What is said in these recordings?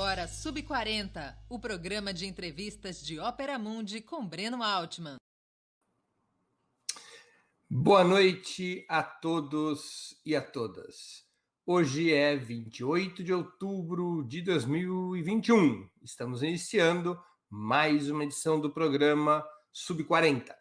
agora Sub40, o programa de entrevistas de Ópera Mundi com Breno Altman. Boa noite a todos e a todas. Hoje é 28 de outubro de 2021. Estamos iniciando mais uma edição do programa Sub40.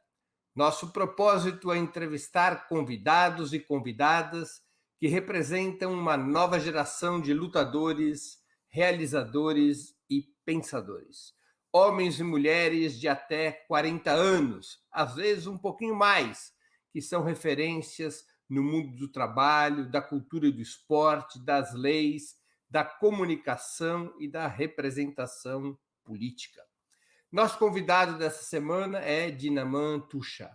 Nosso propósito é entrevistar convidados e convidadas que representam uma nova geração de lutadores, realizadores e pensadores. Homens e mulheres de até 40 anos, às vezes um pouquinho mais, que são referências no mundo do trabalho, da cultura e do esporte, das leis, da comunicação e da representação política. Nosso convidado dessa semana é Dinaman Tuxa.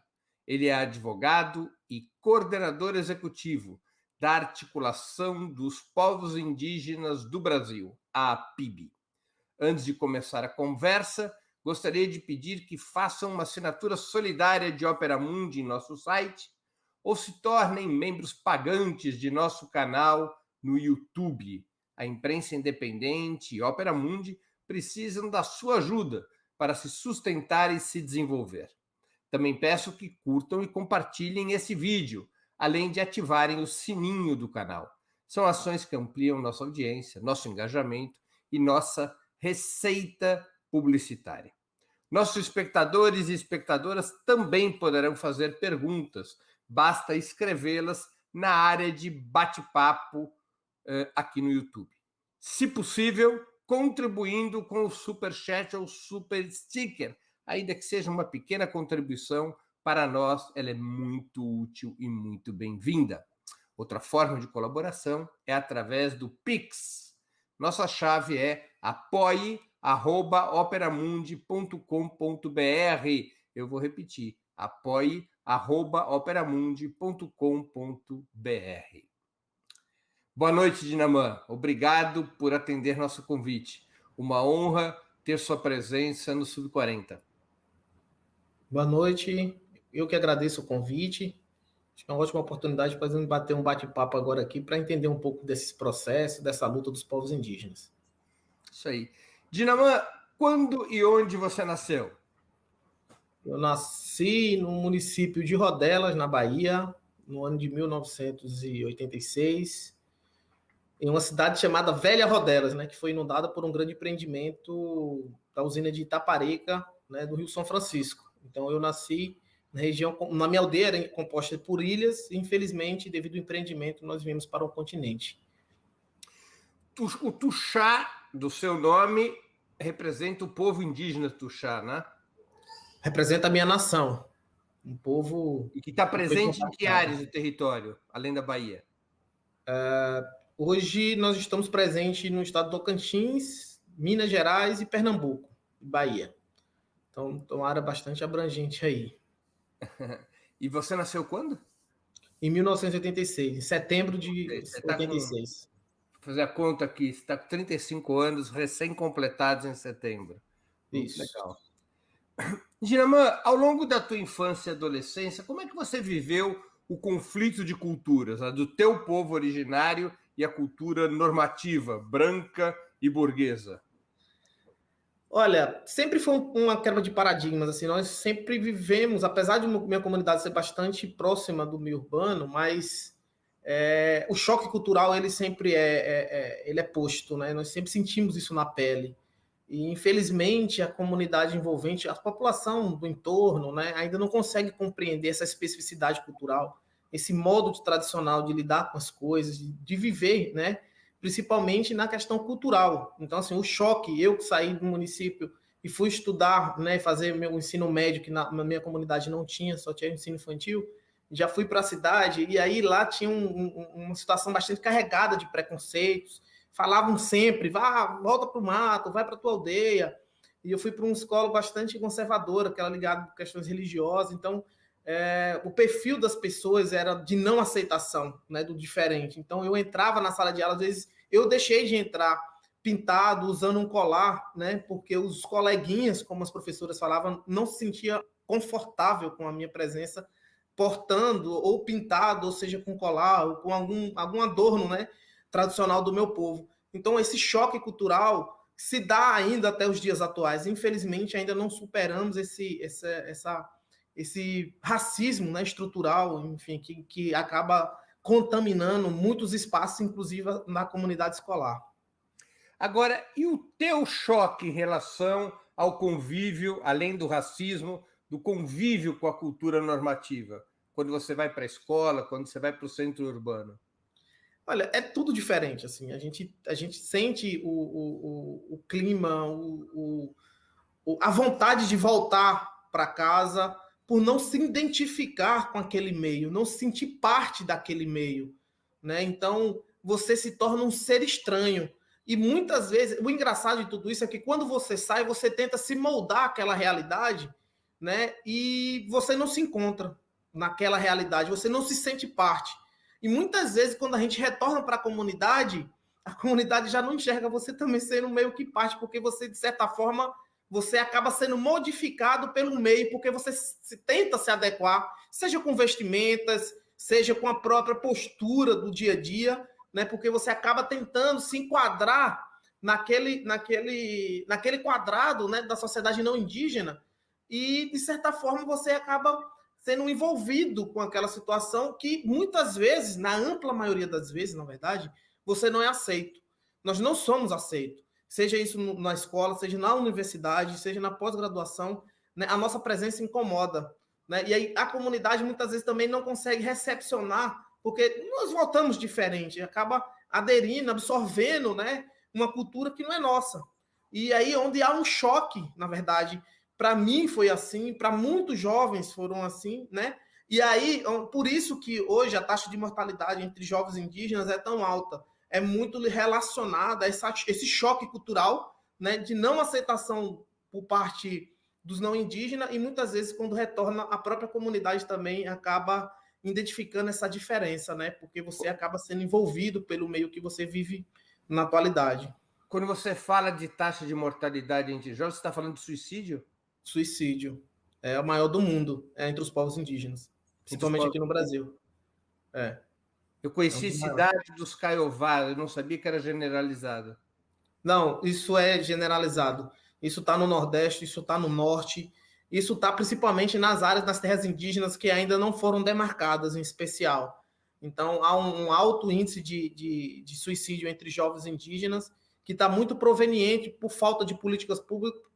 Ele é advogado e coordenador executivo da Articulação dos Povos Indígenas do Brasil, a APIB. Antes de começar a conversa, gostaria de pedir que façam uma assinatura solidária de Ópera Mundi em nosso site ou se tornem membros pagantes de nosso canal no YouTube. A imprensa independente e Ópera Mundi precisam da sua ajuda para se sustentar e se desenvolver. Também peço que curtam e compartilhem esse vídeo, além de ativarem o sininho do canal. São ações que ampliam nossa audiência, nosso engajamento e nossa receita publicitária. Nossos espectadores e espectadoras também poderão fazer perguntas, basta escrevê-las na área de bate-papo aqui no YouTube. Se possível, contribuindo com o Superchat ou Super Sticker, ainda que seja uma pequena contribuição, para nós ela é muito útil e muito bem-vinda. Outra forma de colaboração é através do Pix. Nossa chave é apoie@operamundi.com.br. Eu vou repetir, apoie@operamundi.com.br. Boa noite, Dinaman. Obrigado por atender nosso convite. Uma honra ter sua presença no Sub40. Boa noite. Eu que agradeço o convite. Acho que é uma ótima oportunidade para a gente bater um bate-papo agora aqui para entender um pouco desses processos, dessa luta dos povos indígenas. Isso aí. Dinaman, quando e onde você nasceu? Eu nasci no município de Rodelas, na Bahia, no ano de 1986, em uma cidade chamada Velha Rodelas, né, que foi inundada por um grande empreendimento da usina de Itaparica, né, do Rio São Francisco. Então eu nasci na região, na minha aldeia era composta por ilhas, e infelizmente, devido ao empreendimento, nós viemos para o continente. O Tuxá, do seu nome, representa o povo indígena Tuxá, né? Representa a minha nação, um povo... E que está presente em que áreas do território, além da Bahia? Hoje nós estamos presentes no estado do Tocantins, Minas Gerais e Pernambuco, e Bahia. Então, é uma área bastante abrangente aí. E você nasceu quando? Em 1986, em setembro de 86. Vou fazer a conta aqui, você está com 35 anos recém-completados em setembro. Isso. Muito legal. Dinaman, ao longo da tua infância e adolescência, como é que você viveu o conflito de culturas, né, do teu povo originário e a cultura normativa, branca e burguesa? Olha, sempre foi uma quebra de paradigmas, assim, nós sempre vivemos, apesar de minha comunidade ser bastante próxima do meio urbano, mas o choque cultural, ele sempre ele é posto, né? Nós sempre sentimos isso na pele. E, infelizmente, a comunidade envolvente, a população do entorno, né, ainda não consegue compreender essa especificidade cultural, esse modo tradicional de lidar com as coisas, de viver, né? Principalmente na questão cultural. Então, assim, o choque, eu que saí do município e fui estudar, né, fazer meu ensino médio, que na minha comunidade não tinha, só tinha ensino infantil, já fui para a cidade, e aí lá tinha uma situação bastante carregada de preconceitos, falavam sempre, volta para o mato, vai para a tua aldeia, e eu fui para uma escola bastante conservadora, que era ligada a questões religiosas, então o perfil das pessoas era de não aceitação, né, do diferente. Então eu entrava na sala de aula, às vezes eu deixei de entrar pintado, usando um colar, né, porque os coleguinhas, como as professoras falavam, não se sentia confortável com a minha presença, portando ou pintado, ou seja, com colar, ou com algum adorno, né, tradicional do meu povo. Então esse choque cultural se dá ainda até os dias atuais. Infelizmente, ainda não superamos esse racismo, né, estrutural, enfim, que acaba contaminando muitos espaços, inclusive na comunidade escolar. Agora, e o teu choque em relação ao convívio, além do racismo, do convívio com a cultura normativa? Quando você vai para a escola, quando você vai para o centro urbano? Olha, é tudo diferente, assim, a gente sente o clima, a vontade de voltar para casa por não se identificar com aquele meio, não se sentir parte daquele meio, né? Então, você se torna um ser estranho. E muitas vezes, o engraçado de tudo isso é que quando você sai, você tenta se moldar àquela realidade, né? E você não se encontra naquela realidade, você não se sente parte. E muitas vezes, quando a gente retorna para a comunidade já não enxerga você também sendo meio que parte, porque você, de certa forma, você acaba sendo modificado pelo meio, porque você tenta se adequar, seja com vestimentas, seja com a própria postura do dia a dia, né? Porque você acaba tentando se enquadrar naquele quadrado, né, da sociedade não indígena, e, de certa forma, você acaba sendo envolvido com aquela situação que, muitas vezes, na ampla maioria das vezes, na verdade, você não é aceito. Nós não somos aceitos. Seja isso na escola, seja na universidade, seja na pós-graduação, né, a nossa presença incomoda. Né? E aí a comunidade, muitas vezes, também não consegue recepcionar, porque nós voltamos diferente, acaba aderindo, absorvendo, né, uma cultura que não é nossa. E aí onde há um choque, na verdade, para mim foi assim, para muitos jovens foram assim, né? E aí, por isso que hoje a taxa de mortalidade entre jovens indígenas é tão alta. É muito relacionada a esse choque cultural, né, de não aceitação por parte dos não indígenas, e muitas vezes, quando retorna, a própria comunidade também acaba identificando essa diferença, né? Porque você acaba sendo envolvido pelo meio que você vive na atualidade. Quando você fala de taxa de mortalidade entre jovens, você está falando de suicídio? Suicídio é o maior do mundo, entre os povos indígenas, principalmente aqui no Brasil. Eu conheci cidade dos Caiová, eu não sabia que era generalizado. Não, isso é generalizado. Isso está no Nordeste, isso está no Norte, isso está principalmente nas áreas das terras indígenas que ainda não foram demarcadas em especial. Então, há um alto índice de suicídio entre jovens indígenas, que está muito proveniente por falta de políticas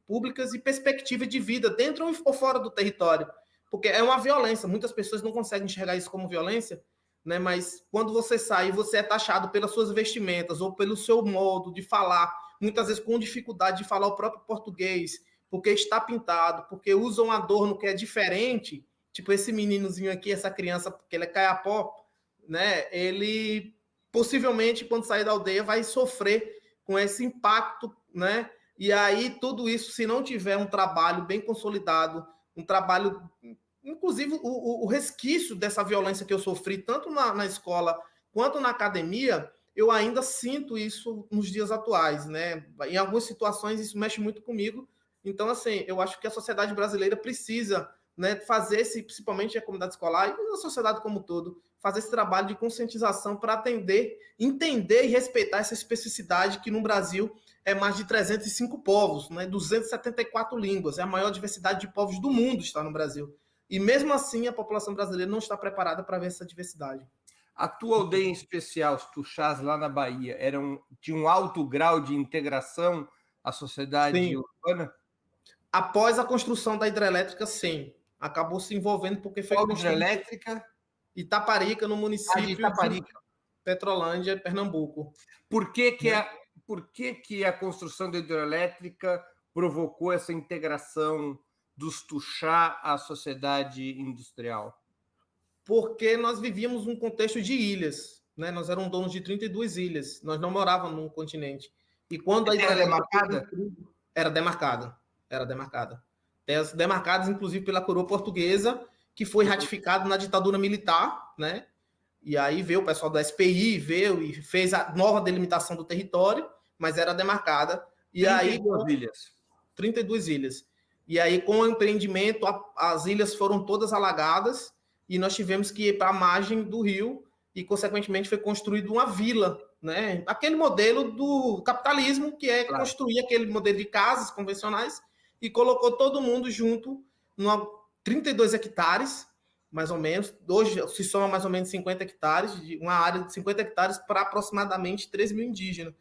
públicas e perspectiva de vida dentro ou fora do território. Porque é uma violência, muitas pessoas não conseguem enxergar isso como violência, né? Mas quando você sai e você é taxado pelas suas vestimentas ou pelo seu modo de falar, muitas vezes com dificuldade de falar o próprio português, porque está pintado, porque usa um adorno que é diferente, tipo esse meninozinho aqui, essa criança, porque ele é caiapó, né? Ele possivelmente, quando sair da aldeia, vai sofrer com esse impacto, né? E aí, tudo isso, se não tiver um trabalho bem consolidado, um trabalho, inclusive o resquício dessa violência que eu sofri, tanto na escola quanto na academia, eu ainda sinto isso nos dias atuais, né? Em algumas situações, isso mexe muito comigo. Então, assim, eu acho que a sociedade brasileira precisa, né, fazer esse, principalmente a comunidade escolar e a sociedade como um todo, fazer esse trabalho de conscientização para atender, entender e respeitar essa especificidade que no Brasil é mais de 305 povos, né, 274 línguas, é a maior diversidade de povos do mundo está no Brasil. E mesmo assim a população brasileira não está preparada para ver essa diversidade. A tua aldeia em especial, os Tuxás lá na Bahia, tinha um alto grau de integração à sociedade Sim. urbana? Após a construção da hidrelétrica, sim. Acabou se envolvendo porque foi construída hidrelétrica Itaparica, no município de Itaparica, Petrolândia, Pernambuco. Por que a construção da hidrelétrica provocou essa integração dos Tuxá à sociedade industrial? Porque nós vivíamos um contexto de ilhas, né? Nós éramos donos de 32 ilhas, nós não morávamos num continente. E quando a hidrelétrica era demarcada, era demarcada. Terras demarcadas, inclusive, pela coroa portuguesa, que foi ratificado na ditadura militar, né? E aí veio o pessoal da SPI, veio e fez a nova delimitação do território, mas era demarcada. E 32 ilhas. 32 ilhas. E aí, com o empreendimento, as ilhas foram todas alagadas e nós tivemos que ir para a margem do rio e, consequentemente, foi construída uma vila né? Aquele modelo do capitalismo, que é Claro. construir aquele modelo de casas convencionais, e colocou todo mundo junto, numa 32 hectares, mais ou menos. Hoje se soma mais ou menos 50 hectares, uma área de 50 hectares para aproximadamente 3 mil indígenas.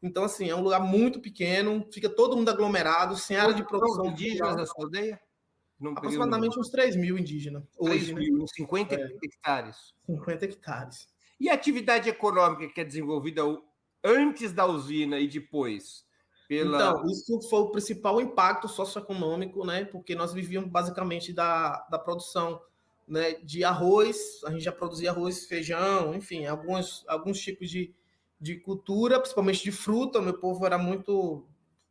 Então, assim, é um lugar muito pequeno, fica todo mundo aglomerado, sem área de produção. Quantos indígenas da sua aldeia? Não peguei o número. Aproximadamente uns 3 mil indígenas. 3 Hoje, né? mil, uns 50 hectares. 50 hectares. E a atividade econômica que é desenvolvida antes da usina e depois? Então, isso foi o principal impacto socioeconômico, né? Porque nós vivíamos basicamente da produção, né, de arroz, a gente já produzia arroz, feijão, enfim, alguns tipos de cultura, principalmente de fruta. O meu povo era muito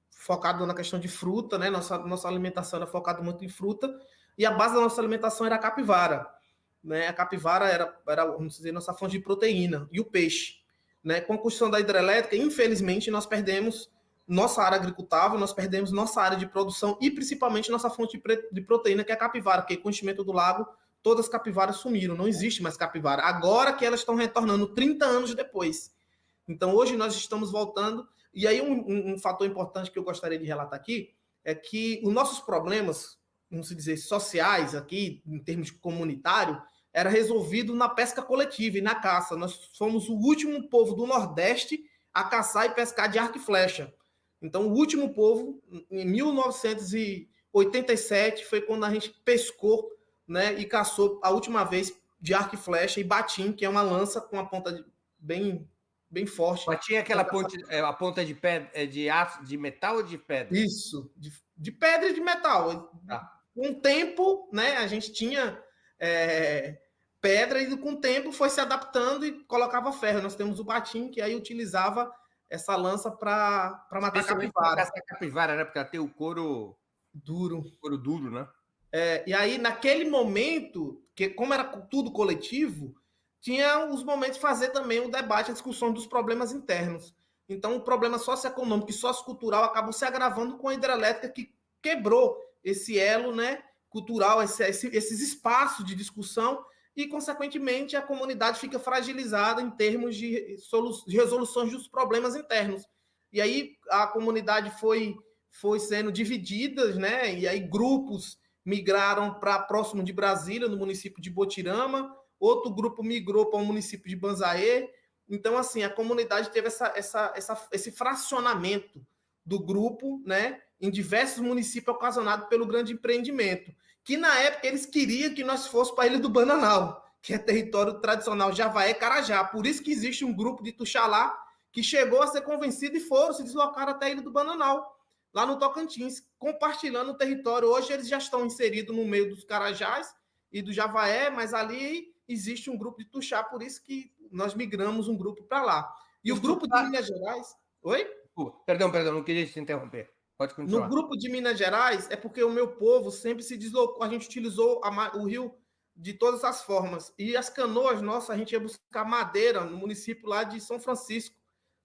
focado na questão de fruta, né? Nossa alimentação era focada muito em fruta, e a base da nossa alimentação era a capivara, né? A capivara era, vamos dizer, nossa fonte de proteína, e o peixe, né? Com a construção da hidrelétrica, infelizmente, nós perdemos nossa área agricultável, nós perdemos nossa área de produção e principalmente nossa fonte de proteína, que é a capivara, porque com o enchimento do lago, todas as capivaras sumiram, não existe mais capivara. Agora que elas estão retornando 30 anos depois. Então, hoje nós estamos voltando. E aí, um fator importante que eu gostaria de relatar aqui é que os nossos problemas, vamos dizer, sociais aqui, em termos comunitário, era resolvido na pesca coletiva e na caça. Nós fomos o último povo do Nordeste a caçar e pescar de arco e flecha. Então, o último povo, em 1987, foi quando a gente pescou, né, e caçou a última vez de arco e flecha e batim, que é uma lança com a ponta bem forte. Batim é aquela a ponta de pedra, de aço, de metal ou de pedra? Isso, de pedra e de metal. Tá. Com o tempo, né, a gente tinha pedra e com o tempo foi se adaptando e colocava ferro. Nós temos o batim, que aí utilizava essa lança para matar capivara. Essa capivara, né? Porque ela tem o couro duro. Couro duro, né? E aí, naquele momento, que como era tudo coletivo, tinha os momentos de fazer também o debate, a discussão dos problemas internos. Então, o problema socioeconômico e sociocultural acabou se agravando com a hidrelétrica, que quebrou esse elo, né, cultural, esses espaços de discussão, e, consequentemente, a comunidade fica fragilizada em termos de resoluções dos problemas internos. E aí a comunidade foi sendo dividida, né? E aí grupos migraram para próximo de Brasília, no município de Botirama, outro grupo migrou para o município de Banzaê. Então, assim, a comunidade teve esse fracionamento do grupo, né, em diversos municípios, ocasionado pelo grande empreendimento, que na época eles queriam que nós fôssemos para a Ilha do Bananal, que é território tradicional Javaé-Carajá. Por isso que existe um grupo de Tuxalá que chegou a ser convencido e se deslocaram até a Ilha do Bananal, lá no Tocantins, compartilhando o território. Hoje eles já estão inseridos no meio dos Carajás e do Javaé, mas ali existe um grupo de Tuxá, por isso que nós migramos um grupo para lá. E o grupo de Minas Gerais... Oi? Perdão, não queria te interromper. Pode continuar. No grupo de Minas Gerais, é porque o meu povo sempre se deslocou, a gente utilizou o rio de todas as formas. E as canoas nossas, a gente ia buscar madeira no município lá de São Francisco,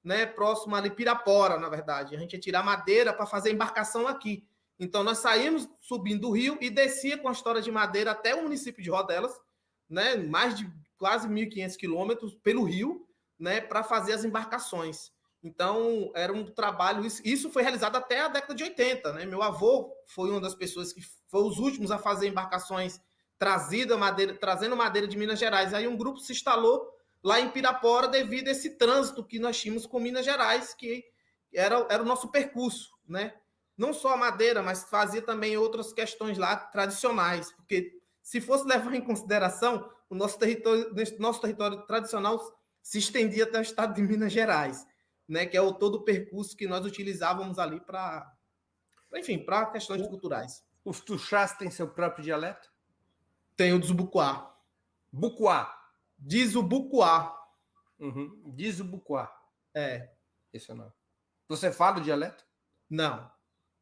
né, próximo ali, Pirapora, na verdade. A gente ia tirar madeira para fazer embarcação aqui. Então, nós saímos subindo o rio e descia com a história de madeira até o município de Rodelas, né, mais de quase 1.500 quilômetros pelo rio, né, para fazer as embarcações. Então, era um trabalho... Isso foi realizado até a década de 80, né? Meu avô foi uma das pessoas que foi os últimos a fazer embarcações trazendo madeira de Minas Gerais. Aí um grupo se instalou lá em Pirapora devido a esse trânsito que nós tínhamos com Minas Gerais, que era o nosso percurso, né? Não só a madeira, mas fazia também outras questões lá tradicionais, porque se fosse levar em consideração, o nosso território tradicional se estendia até o estado de Minas Gerais, né? Que é todo o percurso que nós utilizávamos ali para questões culturais. Os Tuxás têm seu próprio dialeto? Tem o Desbucuá. Bucuá. Diz o Bucuá. Uhum. Diz o Bucuá. Esse é o nome. Você fala o dialeto? Não.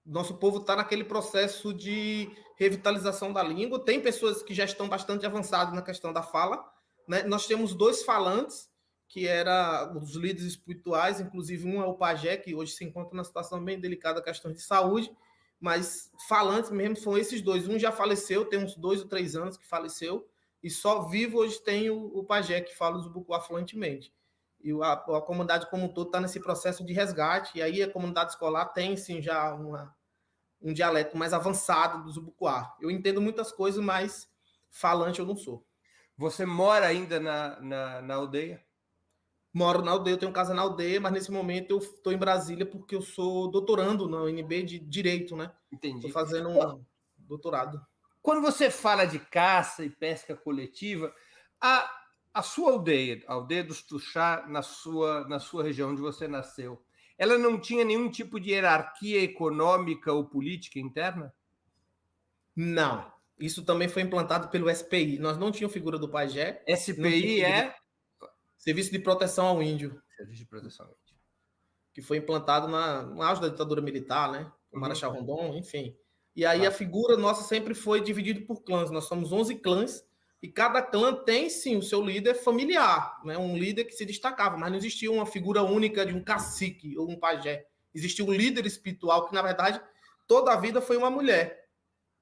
Nosso povo está naquele processo de revitalização da língua. Tem pessoas que já estão bastante avançadas na questão da fala, né? Nós temos 2 falantes, que eram os líderes espirituais, inclusive um é o pajé, que hoje se encontra numa situação bem delicada, questão de saúde, mas falantes mesmo são esses 2. Um já faleceu, tem uns 2 ou 3 anos que faleceu, e só vivo hoje tem o pajé, que fala o Zubucuá fluentemente. E a comunidade como um todo está nesse processo de resgate, e aí a comunidade escolar tem, sim, já um dialeto mais avançado do Zubuquara. Eu entendo muitas coisas, mas falante eu não sou. Você mora ainda na aldeia? Moro na aldeia, eu tenho casa na aldeia, mas nesse momento eu estou em Brasília porque eu sou doutorando na UNB de Direito, né? Entendi. Estou fazendo um doutorado. Quando você fala de caça e pesca coletiva, a sua aldeia, a aldeia dos Tuxá, na sua região onde você nasceu, ela não tinha nenhum tipo de hierarquia econômica ou política interna? Não. Isso também foi implantado pelo SPI. Nós não tínhamos figura do pajé. SPI é? Serviço de Proteção ao Índio. Serviço de Proteção ao Índio. Que foi implantado no auge da ditadura militar, né? O Marechal Rondon, enfim. E aí a figura nossa sempre foi dividida por clãs. Nós somos 11 clãs e cada clã tem, sim, o seu líder familiar, né? Um líder que se destacava, mas não existia uma figura única de um cacique ou um pajé. Existia um líder espiritual que, na verdade, toda a vida foi uma mulher.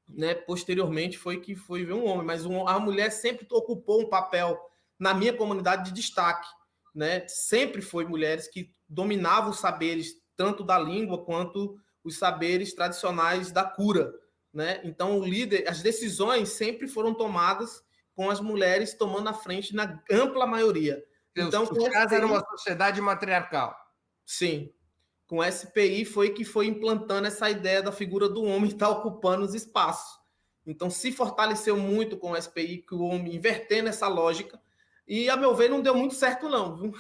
Né? Posteriormente foi ver um homem, mas a mulher sempre ocupou um papel na minha comunidade de destaque, né? Sempre foi mulheres que dominavam os saberes tanto da língua quanto os saberes tradicionais da cura, né? Então o líder, as decisões sempre foram tomadas com as mulheres tomando a frente na ampla maioria. Então, os casos era uma sociedade matriarcal. Sim. Com o SPI foi que foi implantando essa ideia da figura do homem estar ocupando os espaços. Então, se fortaleceu muito com o SPI, que o homem invertendo essa lógica, e, a meu ver, não deu muito certo, não. Viu?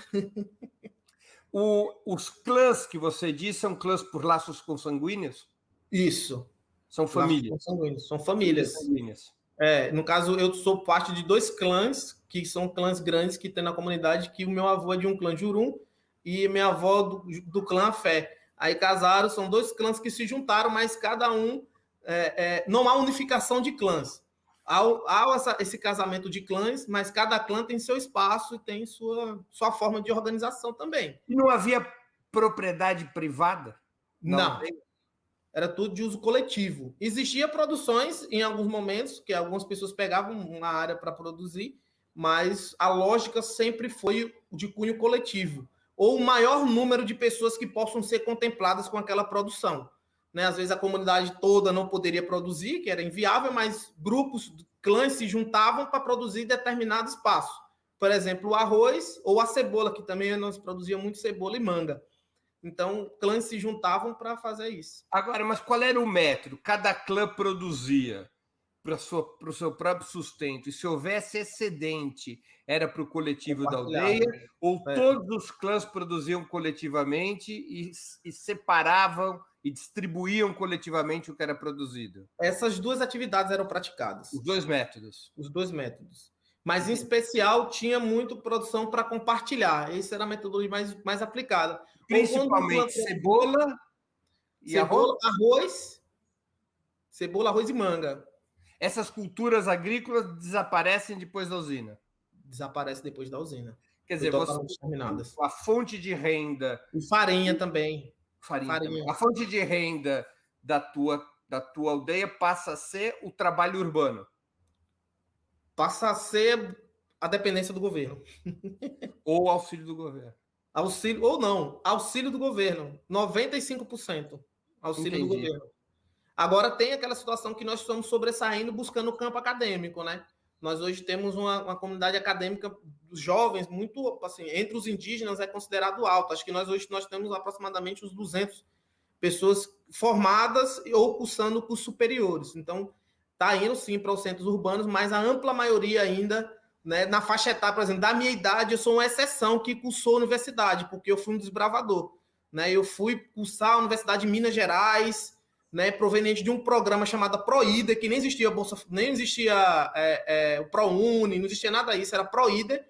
Os clãs que você disse são clãs por laços consanguíneos? Isso. São famílias. São famílias. No caso, eu sou parte de 2 clãs, que são clãs grandes que tem na comunidade, que o meu avô é de um clã Jurum, e minha avó do clã Fé. Aí casaram, são 2 clãs que se juntaram, mas cada um... não há unificação de clãs. Há esse casamento de clãs, mas cada clã tem seu espaço e tem sua forma de organização também. E não havia propriedade privada? Não. Era tudo de uso coletivo. Existia produções em alguns momentos, que algumas pessoas pegavam uma área para produzir, mas a lógica sempre foi de cunho coletivo. Ou o maior número de pessoas que possam ser contempladas com aquela produção. Né? Às vezes a comunidade toda não poderia produzir, que era inviável, mas grupos, clãs se juntavam para produzir determinado espaço. Por exemplo, o arroz ou a cebola, que também nós produzíamos muito cebola e manga. Então, clãs se juntavam para fazer isso. Agora, mas qual era o método? Cada clã produzia para o seu próprio sustento, e se houvesse excedente, era para o coletivo da aldeia, ou todos os clãs produziam coletivamente e separavam e distribuíam coletivamente o que era produzido? Essas 2 atividades eram praticadas. Os 2 métodos. Os 2 métodos. Mas, em especial, tinha muito produção para compartilhar. Essa era a metodologia mais aplicada. Principalmente cebola e arroz. Cebola, arroz e manga. Essas culturas agrícolas desaparecem depois da usina? Desaparece depois da usina. Quer dizer, a fonte de renda... E farinha também. Farinha. A fonte de renda da tua aldeia passa a ser o trabalho urbano? Passa a ser a dependência do governo. Ou auxílio do governo? Auxílio do governo. 95% auxílio do governo. Agora tem aquela situação que nós estamos sobressaindo buscando o campo acadêmico, né? Nós hoje temos uma comunidade acadêmica dos jovens muito, assim, entre os indígenas é considerado alto. Acho que hoje nós temos aproximadamente uns 200 pessoas formadas ou cursando cursos superiores. Então, está indo sim para os centros urbanos, mas a ampla maioria ainda, né, na faixa etária, por exemplo, da minha idade, eu sou uma exceção que cursou a universidade, porque eu fui um desbravador. Né? Eu fui cursar a Universidade de Minas Gerais, né, proveniente de um programa chamado ProIder, que nem existia Bolsa, nem existia o ProUni, não existia nada disso, era ProIder,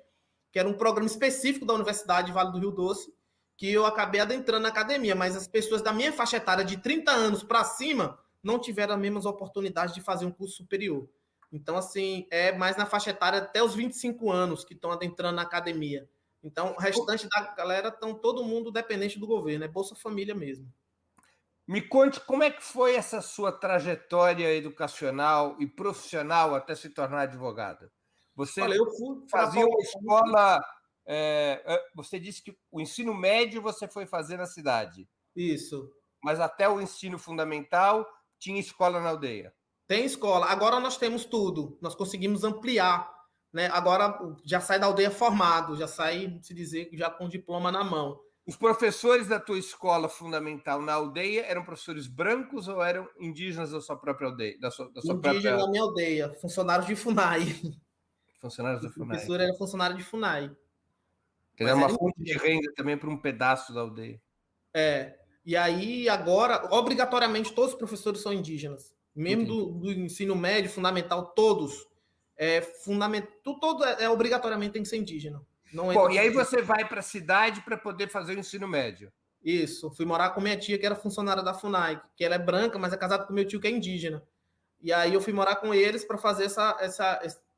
que era um programa específico da Universidade Vale do Rio Doce, que eu acabei adentrando na academia, mas as pessoas da minha faixa etária de 30 anos para cima não tiveram as mesmas oportunidades de fazer um curso superior. Então, assim, é mais na faixa etária até os 25 anos que estão adentrando na academia. Então, o restante da galera estão todo mundo dependente do governo, é Bolsa Família mesmo. Me conte como é que foi essa sua trajetória educacional e profissional até se tornar advogada. Você fazia uma escola Você disse que o ensino médio você foi fazer na cidade. Isso. Mas até o ensino fundamental tinha escola na aldeia. Tem escola. Agora nós temos tudo. Nós conseguimos ampliar. Né? Agora já sai da aldeia formado, já sai, se dizer, já com diploma na mão. Os professores da tua escola fundamental na aldeia eram professores brancos ou eram indígenas da sua própria aldeia? Indígena da minha aldeia, funcionários de FUNAI. Funcionários da O FUNAI. professor era funcionário de FUNAI. Era uma fonte de renda também para um pedaço da aldeia. E aí, agora, obrigatoriamente, todos os professores são indígenas. Mesmo do ensino médio, fundamental, todos. Obrigatoriamente tem que ser indígena. Bom, e aí você vai para a cidade para poder fazer o ensino médio. Isso. Fui morar com minha tia, que era funcionária da FUNAI, que ela é branca, mas é casada com meu tio, que é indígena. E aí eu fui morar com eles para fazer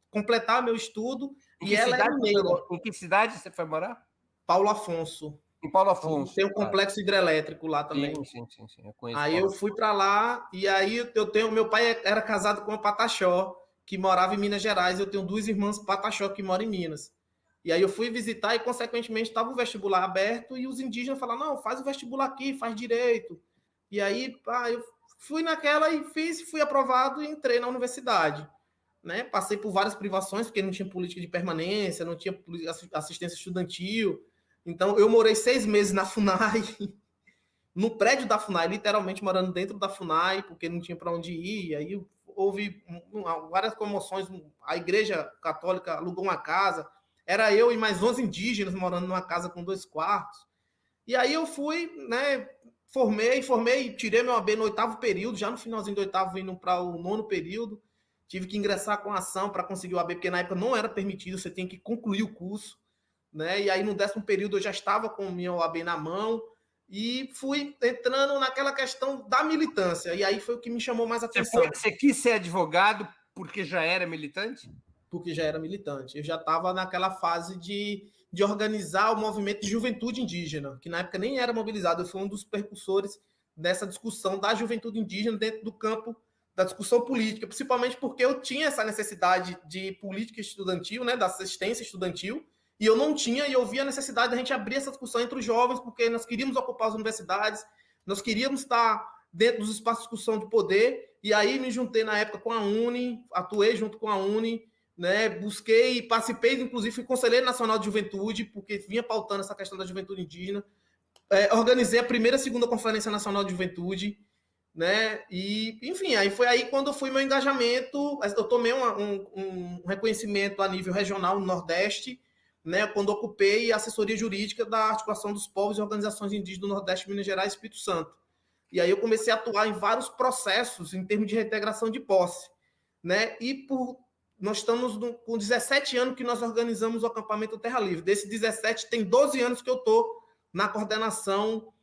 completar meu estudo. Em que cidade você foi morar? Paulo Afonso. Em Paulo Afonso. Tem um complexo hidrelétrico lá também. Sim. Eu conheço. Aí eu fui para lá e aí meu pai era casado com uma pataxó que morava em Minas Gerais. Eu tenho 2 irmãs pataxó que moram em Minas. E aí eu fui visitar e, consequentemente, estava o vestibular aberto e os indígenas falaram, não, faz o vestibular aqui, faz direito. E aí eu fui naquela e fui aprovado e entrei na universidade. Né? Passei por várias privações, porque não tinha política de permanência, não tinha assistência estudantil. Então, eu morei 6 meses na FUNAI, no prédio da FUNAI, literalmente morando dentro da FUNAI, porque não tinha para onde ir. E aí houve várias comoções. A Igreja Católica alugou uma casa. Era eu e mais 11 indígenas morando numa casa com 2 quartos. E aí eu fui, né, formei, tirei meu AB no 8º período, já no finalzinho do 8º, indo para o 9º período. Tive que ingressar com ação para conseguir o AB, porque na época não era permitido, você tinha que concluir o curso. Né? E aí no 10º período eu já estava com o meu AB na mão e fui entrando naquela questão da militância. E aí foi o que me chamou mais a atenção. Você quis ser advogado porque já era militante? Porque já era militante. Eu já estava naquela fase de organizar o movimento de juventude indígena, que na época nem era mobilizado. Eu fui um dos percursores dessa discussão da juventude indígena dentro do campo da discussão política, principalmente porque eu tinha essa necessidade de política estudantil, né, da assistência estudantil, e eu não tinha, e eu via a necessidade da gente abrir essa discussão entre os jovens, porque nós queríamos ocupar as universidades, nós queríamos estar dentro dos espaços de discussão de poder, e aí me juntei na época com a UNE, atuei junto com a UNE, né, busquei, participei, inclusive fui conselheiro nacional de juventude, porque vinha pautando essa questão da juventude indígena, organizei a primeira e segunda Conferência Nacional de Juventude, né, e enfim, aí foi aí quando foi meu engajamento, eu tomei um reconhecimento a nível regional no Nordeste, né, quando ocupei a assessoria jurídica da articulação dos povos e organizações indígenas do Nordeste, Minas Gerais e Espírito Santo. E aí eu comecei a atuar em vários processos em termos de reintegração de posse, né, e nós estamos com 17 anos que nós organizamos o acampamento Terra Livre. Desses 17, tem 12 anos que eu estou na coordenação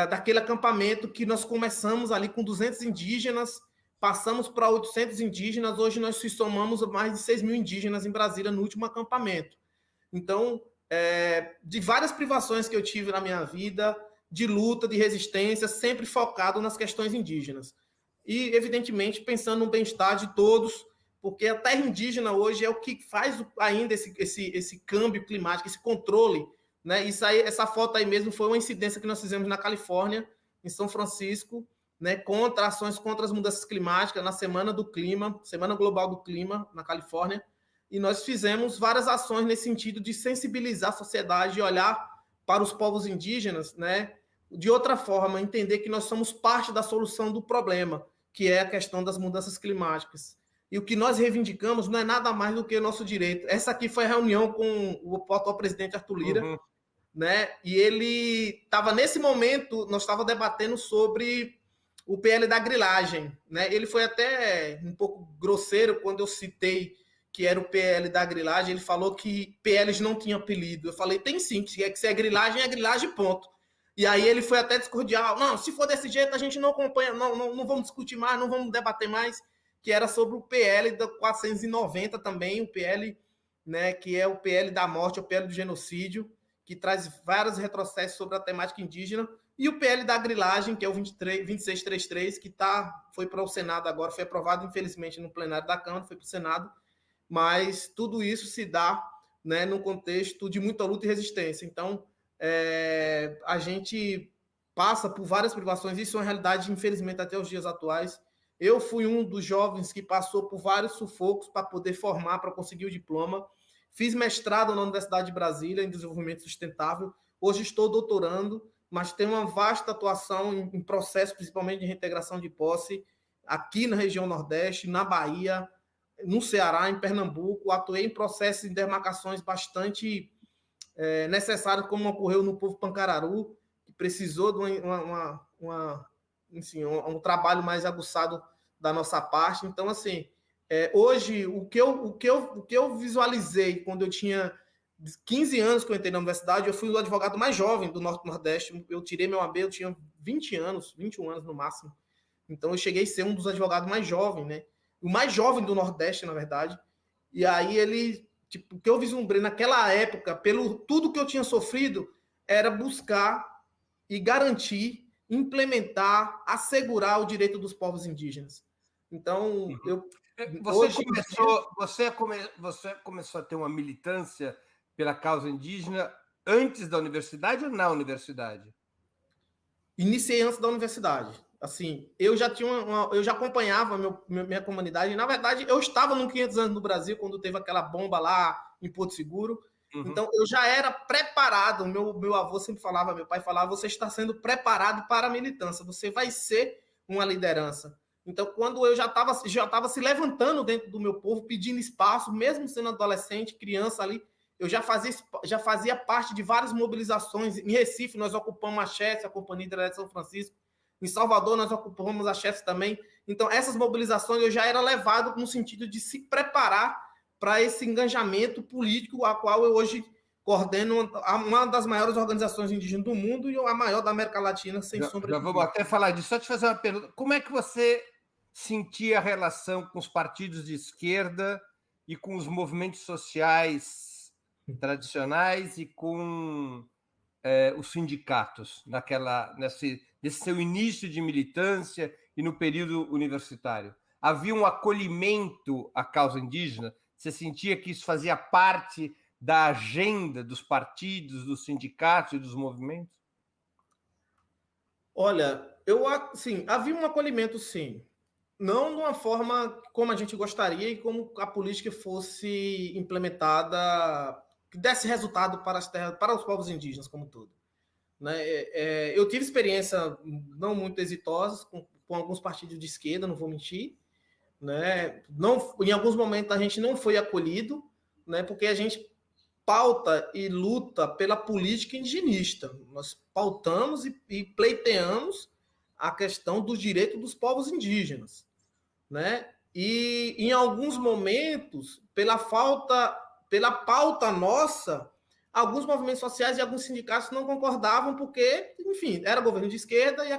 daquele acampamento que nós começamos ali com 200 indígenas, passamos para 800 indígenas, hoje nós somamos mais de 6 mil indígenas em Brasília no último acampamento. Então, de várias privações que eu tive na minha vida, de luta, de resistência, sempre focado nas questões indígenas. E, evidentemente, pensando no bem-estar de todos, porque a terra indígena hoje é o que faz ainda esse câmbio climático, esse controle. Né? Isso aí, essa foto aí mesmo foi uma incidência que nós fizemos na Califórnia, em São Francisco, né, contra ações contra as mudanças climáticas, na Semana do Clima, Semana Global do Clima, na Califórnia, e nós fizemos várias ações nesse sentido de sensibilizar a sociedade e olhar para os povos indígenas, né, de outra forma, entender que nós somos parte da solução do problema, que é a questão das mudanças climáticas. E o que nós reivindicamos não é nada mais do que o nosso direito. Essa aqui foi a reunião com o atual presidente Arthur Lira, né? E ele estava, nesse momento, nós estávamos debatendo sobre o PL da grilagem, né? Ele foi até um pouco grosseiro quando eu citei que era o PL da grilagem. Ele falou que PLs não tinham apelido. Eu falei, tem sim, que se é grilagem, ponto. E aí ele foi até discordial. Não, se for desse jeito, a gente não acompanha, não vamos discutir mais, não vamos debater mais, que era sobre o PL da 490 também, o PL, né, que é o PL da morte, o PL do genocídio, que traz vários retrocessos sobre a temática indígena, e o PL da grilagem, que é o 2633, que foi para o Senado agora, foi aprovado, infelizmente, no plenário da Câmara, foi para o Senado, mas tudo isso se dá né, num contexto de muita luta e resistência. Então, a gente passa por várias privações, isso é uma realidade, infelizmente, até os dias atuais. Eu fui um dos jovens que passou por vários sufocos para poder formar, para conseguir o diploma. Fiz mestrado na Universidade de Brasília em desenvolvimento sustentável. Hoje estou doutorando, mas tenho uma vasta atuação em processo, principalmente de reintegração de posse, aqui na região Nordeste, na Bahia, no Ceará, em Pernambuco. Atuei em processos de demarcações bastante necessários, como ocorreu no povo Pancararu, que precisou de um trabalho mais aguçado da nossa parte. Então, assim, hoje, o que eu visualizei quando eu tinha 15 anos que eu entrei na universidade, eu fui o advogado mais jovem do Norte-Nordeste. Eu tirei meu AB, eu tinha 20 anos, 21 anos no máximo. Então, eu cheguei a ser um dos advogados mais jovens, né? O mais jovem do Nordeste, na verdade. E aí, o que eu vislumbrei naquela época, pelo tudo que eu tinha sofrido, era buscar e garantir, implementar, assegurar o direito dos povos indígenas. Então, você começou a ter uma militância pela causa indígena antes da universidade ou na universidade? Iniciei antes da universidade. Assim, eu já acompanhava minha comunidade. Na verdade, eu estava no 500 anos no Brasil quando teve aquela bomba lá em Porto Seguro. Então, eu já era preparado. Meu avô sempre falava, meu pai falava, você está sendo preparado para a militância. Você vai ser uma liderança. Então, quando eu já estava se levantando dentro do meu povo, pedindo espaço, mesmo sendo adolescente, criança ali, eu já fazia parte de várias mobilizações. Em Recife, nós ocupamos a CHEF, a Companhia de São Francisco. Em Salvador, nós ocupamos a CHEF também. Então, essas mobilizações eu já era levado no sentido de se preparar para esse engajamento político, a qual eu hoje coordeno uma das maiores organizações indígenas do mundo e a maior da América Latina, sem sombra de dúvida. Vamos até falar disso. Só te fazer uma pergunta. Como é que você sentia a relação com os partidos de esquerda e com os movimentos sociais tradicionais e com os sindicatos nesse seu início de militância e no período universitário? Havia um acolhimento à causa indígena? Você sentia que isso fazia parte da agenda dos partidos, dos sindicatos e dos movimentos? Olha, havia um acolhimento, sim. Não de uma forma como a gente gostaria e como a política fosse implementada, que desse resultado para as terras, para os povos indígenas como um todo. Né? Eu tive experiência não muito exitosas com alguns partidos de esquerda, não vou mentir. Né? Em alguns momentos a gente não foi acolhido, né? Porque a gente pauta e luta pela política indigenista. Nós pautamos e pleiteamos a questão dos direitos dos povos indígenas, né? E em alguns momentos, pela pauta nossa, alguns movimentos sociais e alguns sindicatos não concordavam porque, enfim, era governo de esquerda e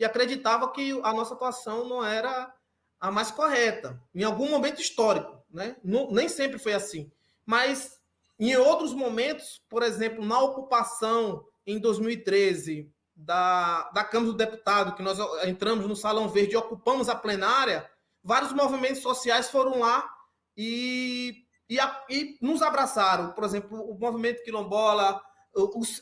acreditava que a nossa atuação não era a mais correta, em algum momento histórico, né? Nem sempre foi assim, mas em outros momentos, por exemplo, na ocupação em 2013 da Câmara do Deputado, que nós entramos no Salão Verde e ocupamos a plenária, vários movimentos sociais foram lá e nos abraçaram. Por exemplo, o movimento quilombola,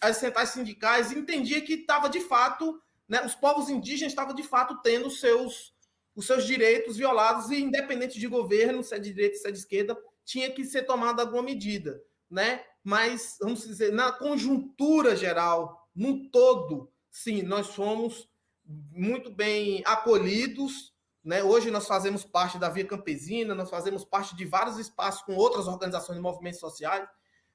as centrais sindicais, entendia que estava de fato, né, os povos indígenas estavam de fato tendo os seus direitos violados e, independente de governo, se é de direita, se é de esquerda, tinha que ser tomada alguma medida, né? Mas, vamos dizer, na conjuntura geral, no todo, sim, nós fomos muito bem acolhidos, né? Hoje nós fazemos parte da Via Campesina, nós fazemos parte de vários espaços com outras organizações de movimentos sociais,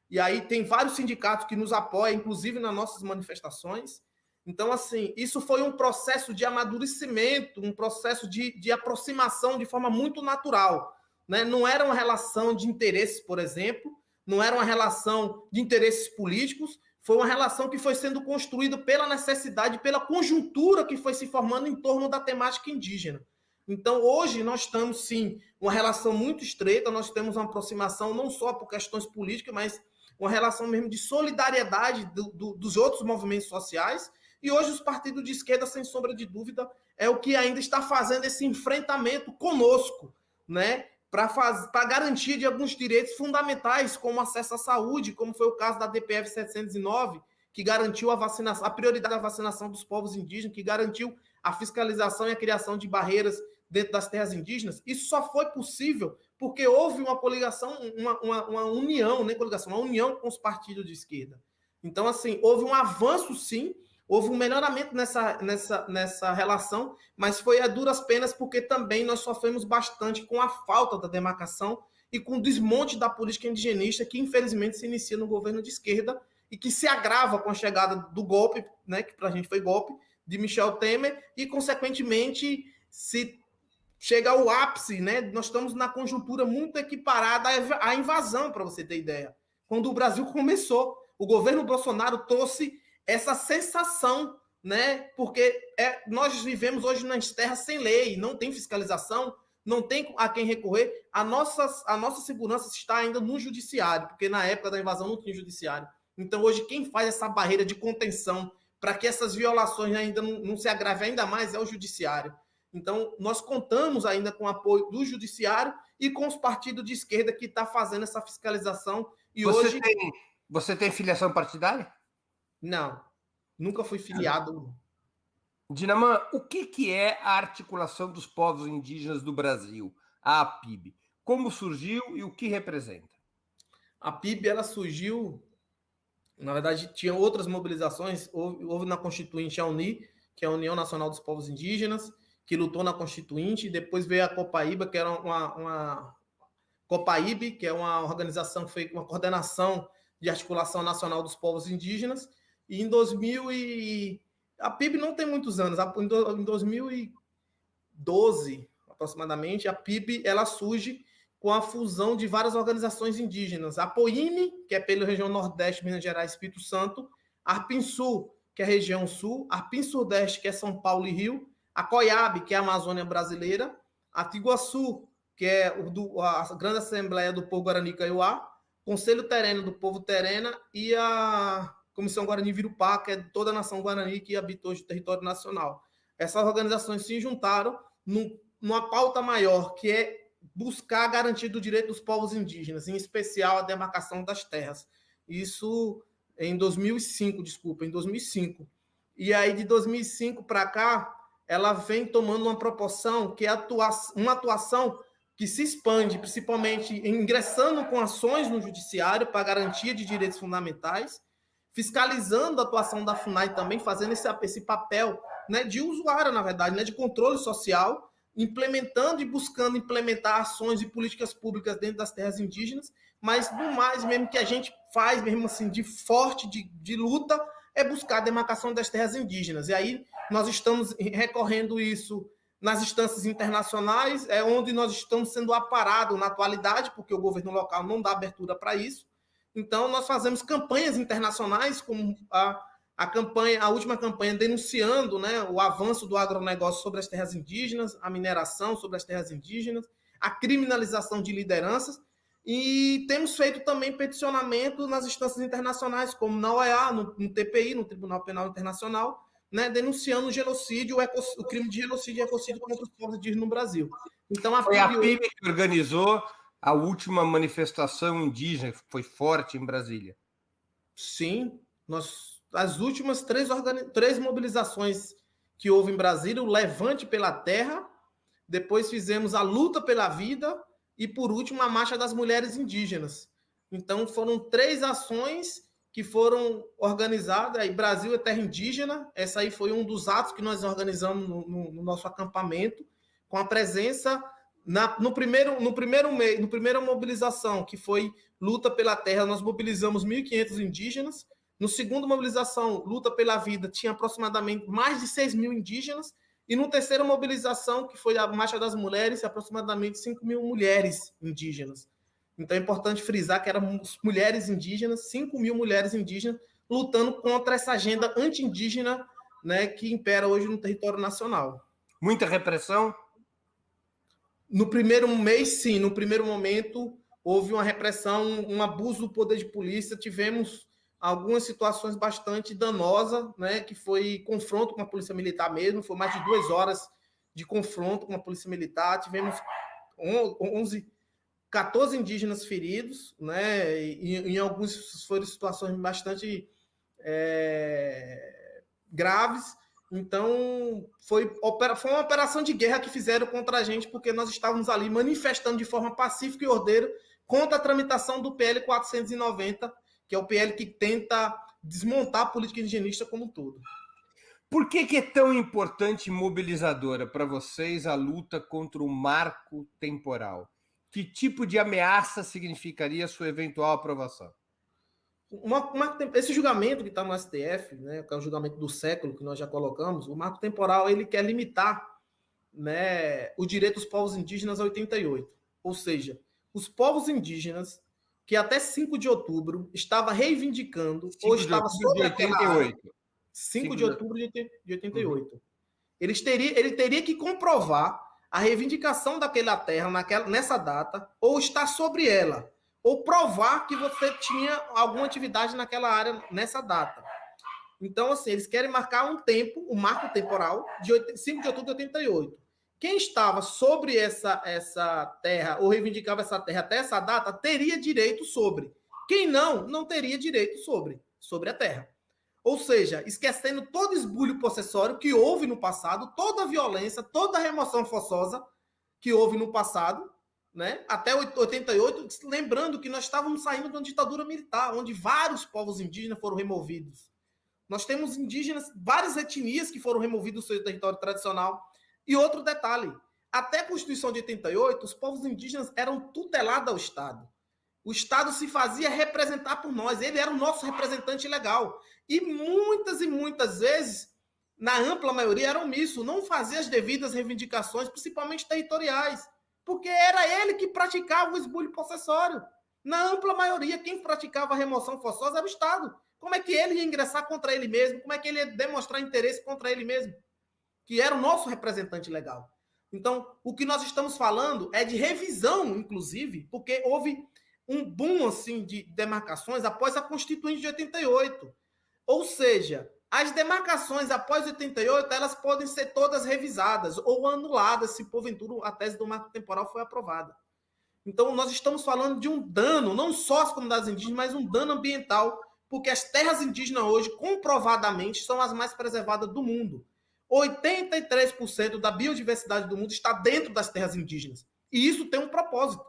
e aí tem vários sindicatos que nos apoiam, inclusive nas nossas manifestações. Então, assim, isso foi um processo de amadurecimento, um processo de aproximação de forma muito natural, né? Não era uma relação de interesses, por exemplo, não era uma relação de interesses políticos, foi uma relação que foi sendo construída pela necessidade, pela conjuntura que foi se formando em torno da temática indígena. Então, hoje, nós estamos, sim, uma relação muito estreita, nós temos uma aproximação não só por questões políticas, mas uma relação mesmo de solidariedade dos outros movimentos sociais. E hoje os partidos de esquerda, sem sombra de dúvida, é o que ainda está fazendo esse enfrentamento conosco, né? para garantia de alguns direitos fundamentais, como acesso à saúde, como foi o caso da DPF 709, que garantiu a vacinação, a prioridade da vacinação dos povos indígenas, que garantiu a fiscalização e a criação de barreiras dentro das terras indígenas. Isso só foi possível porque houve uma coligação, uma união, nem coligação, uma união com os partidos de esquerda. Então, assim, houve um avanço, sim, houve um melhoramento nessa relação, mas foi a duras penas porque também nós sofremos bastante com a falta da demarcação e com o desmonte da política indigenista que, infelizmente, se inicia no governo de esquerda e que se agrava com a chegada do golpe, né, que para a gente foi golpe, de Michel Temer, e, consequentemente, se chega ao ápice, né? Nós estamos na conjuntura muito equiparada à invasão, para você ter ideia. Quando o Brasil começou, o governo Bolsonaro trouxe essa sensação, né? Porque nós vivemos hoje nas terras sem lei, não tem fiscalização, não tem a quem recorrer. A nossa segurança está ainda no judiciário, porque na época da invasão não tinha judiciário. Então, hoje, quem faz essa barreira de contenção para que essas violações ainda não se agravem ainda mais é o judiciário. Então, nós contamos ainda com o apoio do judiciário e com os partidos de esquerda que estão fazendo essa fiscalização. E Você tem filiação partidária? Não, nunca fui filiado. Dinaman, o que é a Articulação dos Povos Indígenas do Brasil, a APIB? Como surgiu e o que representa? A APIB, ela surgiu, na verdade, tinha outras mobilizações, houve na Constituinte a UNI, que é a União Nacional dos Povos Indígenas, que lutou na Constituinte, e depois veio a Copaíba, que era uma Copaíbe, que é uma organização que foi uma coordenação de articulação nacional dos povos indígenas, e em 2000 a PIB não tem muitos anos, em 2012, aproximadamente, a PIB ela surge com a fusão de várias organizações indígenas, a POIME, que é pela região Nordeste, Minas Gerais, Espírito Santo, a Arpinsul, que é a região Sul, a Arpin Sudeste, que é São Paulo e Rio, a COIAB, que é a Amazônia Brasileira, a Tiguaçu, que é a Grande Assembleia do Povo Guarani Kaiowá, Conselho Terreno do Povo Terena e a Comissão Guarani Virupá, que é toda a nação Guarani que habita hoje o território nacional. Essas organizações se juntaram numa pauta maior, que é buscar a garantia do direito dos povos indígenas, em especial a demarcação das terras. Isso em 2005. E aí, de 2005 para cá, ela vem tomando uma proporção que é uma atuação que se expande, principalmente ingressando com ações no judiciário para garantia de direitos fundamentais, fiscalizando a atuação da FUNAI também, fazendo esse papel, né, de usuário, na verdade, né, de controle social, implementando e buscando implementar ações e políticas públicas dentro das terras indígenas, mas do mais mesmo que a gente faz, mesmo assim, de forte, de luta, é buscar a demarcação das terras indígenas. E aí nós estamos recorrendo isso nas instâncias internacionais, é onde nós estamos sendo aparados na atualidade, porque o governo local não dá abertura para isso. Então, nós fazemos campanhas internacionais, como a última campanha denunciando, né, o avanço do agronegócio sobre as terras indígenas, a mineração sobre as terras indígenas, a criminalização de lideranças, e temos feito também peticionamento nas instâncias internacionais, como na OEA, no TPI, no Tribunal Penal Internacional, né, denunciando o genocídio, o crime de genocídio e ecocídio contra os povos indígenas no Brasil. Então, foi a PIB que organizou a última manifestação indígena, que foi forte em Brasília. Sim, as últimas três mobilizações que houve em Brasília, o Levante pela Terra, depois fizemos a Luta pela Vida e, por último, a Marcha das Mulheres Indígenas. Então, foram 3 ações que foram organizadas. Aí, Brasil é Terra Indígena, essa aí foi um dos atos que nós organizamos no nosso acampamento, com a presença... Na primeira mobilização, que foi Luta pela Terra, nós mobilizamos 1.500 indígenas. No segundo mobilização, Luta pela Vida, tinha aproximadamente mais de 6.000 indígenas. E no terceira mobilização, que foi a Marcha das Mulheres, aproximadamente 5.000 mulheres indígenas. Então é importante frisar que eram mulheres indígenas, 5.000 mulheres indígenas, lutando contra essa agenda anti-indígena, né, que impera hoje no território nacional. Muita repressão? No primeiro mês, sim. No primeiro momento, houve uma repressão, um abuso do poder de polícia. Tivemos algumas situações bastante danosas, né, que foi confronto com a polícia militar mesmo. Foi mais de 2 horas de confronto com a polícia militar. Tivemos 14 indígenas feridos, né? E em alguns foram situações bastante graves. Então, foi uma operação de guerra que fizeram contra a gente, porque nós estávamos ali manifestando de forma pacífica e ordeira contra a tramitação do PL 490, que é o PL que tenta desmontar a política indigenista como um todo. Por que é tão importante e mobilizadora para vocês a luta contra o marco temporal? Que tipo de ameaça significaria sua eventual aprovação? Esse julgamento que está no STF, né, que é o julgamento do século que nós já colocamos, o marco temporal ele quer limitar, né, o direito dos povos indígenas a 88. Ou seja, os povos indígenas que até 5 de outubro estava reivindicando ou estava sobre 88. 5 de outubro de 88. Ele teria que comprovar a reivindicação daquela terra nessa data ou estar sobre ela, ou provar que você tinha alguma atividade naquela área nessa data. Então, assim, eles querem marcar um tempo, um marco temporal, de 5 de outubro de 88. Quem estava sobre essa terra, ou reivindicava essa terra até essa data, teria direito sobre. Quem não teria direito sobre a terra. Ou seja, esquecendo todo esbulho possessório que houve no passado, toda a violência, toda a remoção forçosa que houve no passado, né? Até 88, lembrando que nós estávamos saindo de uma ditadura militar, onde vários povos indígenas foram removidos. Nós temos indígenas, várias etnias que foram removidos do seu território tradicional. E outro detalhe, até a Constituição de 88, os povos indígenas eram tutelados ao Estado. O Estado se fazia representar por nós, ele era o nosso representante legal. E muitas vezes, na ampla maioria, era omisso, não fazia as devidas reivindicações, principalmente territoriais, porque era ele que praticava o esbulho possessório. Na ampla maioria, quem praticava a remoção forçosa era o Estado. Como é que ele ia ingressar contra ele mesmo? Como é que ele ia demonstrar interesse contra ele mesmo? Que era o nosso representante legal. Então, o que nós estamos falando é de revisão, inclusive, porque houve um boom assim, de demarcações após a Constituinte de 88. Ou seja, as demarcações após 88, elas podem ser todas revisadas ou anuladas se, porventura, a tese do marco temporal foi aprovada. Então, nós estamos falando de um dano, não só às comunidades indígenas, mas um dano ambiental, porque as terras indígenas hoje, comprovadamente, são as mais preservadas do mundo. 83% da biodiversidade do mundo está dentro das terras indígenas. E isso tem um propósito.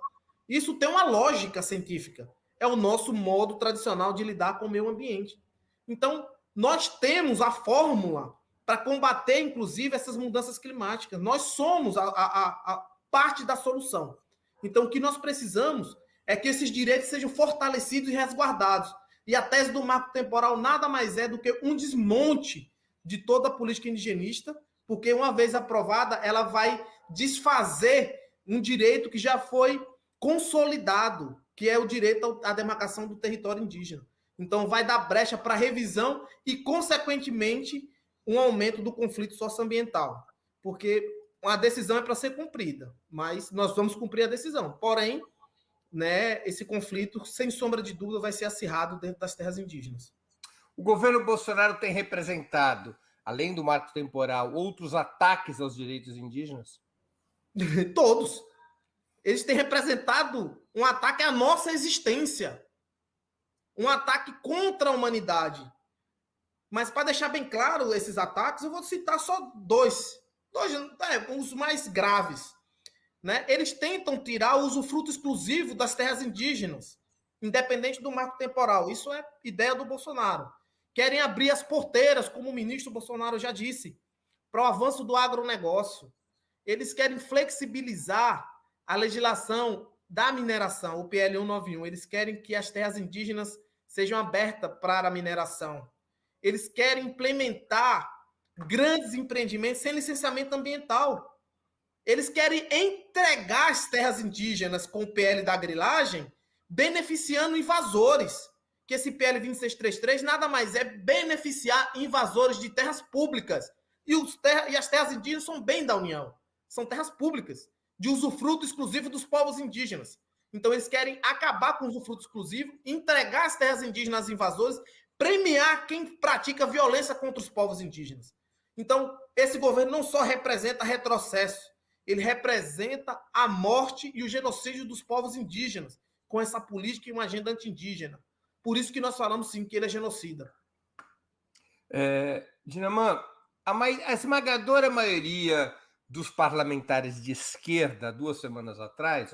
Isso tem uma lógica científica. É o nosso modo tradicional de lidar com o meio ambiente. Então, nós temos a fórmula para combater, inclusive, essas mudanças climáticas. Nós somos a parte da solução. Então, o que nós precisamos é que esses direitos sejam fortalecidos e resguardados. E a tese do marco temporal nada mais é do que um desmonte de toda a política indigenista, porque uma vez aprovada, ela vai desfazer um direito que já foi consolidado, que é o direito à demarcação do território indígena. Então, vai dar brecha para revisão e, consequentemente, um aumento do conflito socioambiental. Porque a decisão é para ser cumprida, mas nós vamos cumprir a decisão. Porém, né, esse conflito, sem sombra de dúvida, vai ser acirrado dentro das terras indígenas. O governo Bolsonaro tem representado, além do marco temporal, outros ataques aos direitos indígenas? Todos. Eles têm representado um ataque à nossa existência. Um ataque contra a humanidade. Mas, para deixar bem claro esses ataques, eu vou citar só dois os mais graves. Né? Eles tentam tirar o usufruto exclusivo das terras indígenas, independente do marco temporal. Isso é ideia do Bolsonaro. Querem abrir as porteiras, como o ministro Bolsonaro já disse, para o avanço do agronegócio. Eles querem flexibilizar a legislação da mineração, o PL 191. Eles querem que as terras indígenas sejam abertas para a mineração. Eles querem implementar grandes empreendimentos sem licenciamento ambiental. Eles querem entregar as terras indígenas com o PL da grilagem, beneficiando invasores. Que esse PL 2633 nada mais é beneficiar invasores de terras públicas. E as terras indígenas são bem da União. São terras públicas, de usufruto exclusivo dos povos indígenas. Então, eles querem acabar com o usufruto exclusivo, entregar as terras indígenas aos invasores, premiar quem pratica violência contra os povos indígenas. Então, esse governo não só representa retrocesso, ele representa a morte e o genocídio dos povos indígenas, com essa política e uma agenda anti-indígena. Por isso que nós falamos, sim, que ele é genocida. Dinaman, a esmagadora maioria dos parlamentares de esquerda, há 2 semanas atrás,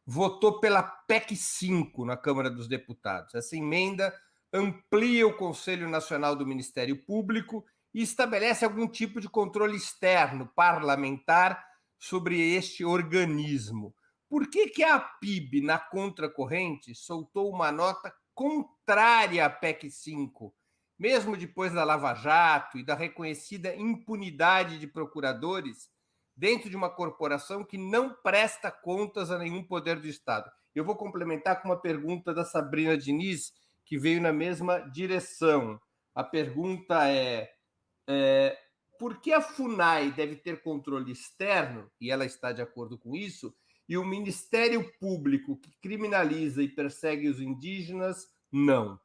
votou pela PEC 5 na Câmara dos Deputados. Essa emenda amplia o Conselho Nacional do Ministério Público e estabelece algum tipo de controle externo parlamentar sobre este organismo. Por que a PIB, na contracorrente, soltou uma nota contrária à PEC 5, mesmo depois da Lava Jato e da reconhecida impunidade de procuradores dentro de uma corporação que não presta contas a nenhum poder do Estado? Eu vou complementar com uma pergunta da Sabrina Diniz, que veio na mesma direção. A pergunta é por que a FUNAI deve ter controle externo, e ela está de acordo com isso, e o Ministério Público, que criminaliza e persegue os indígenas, não?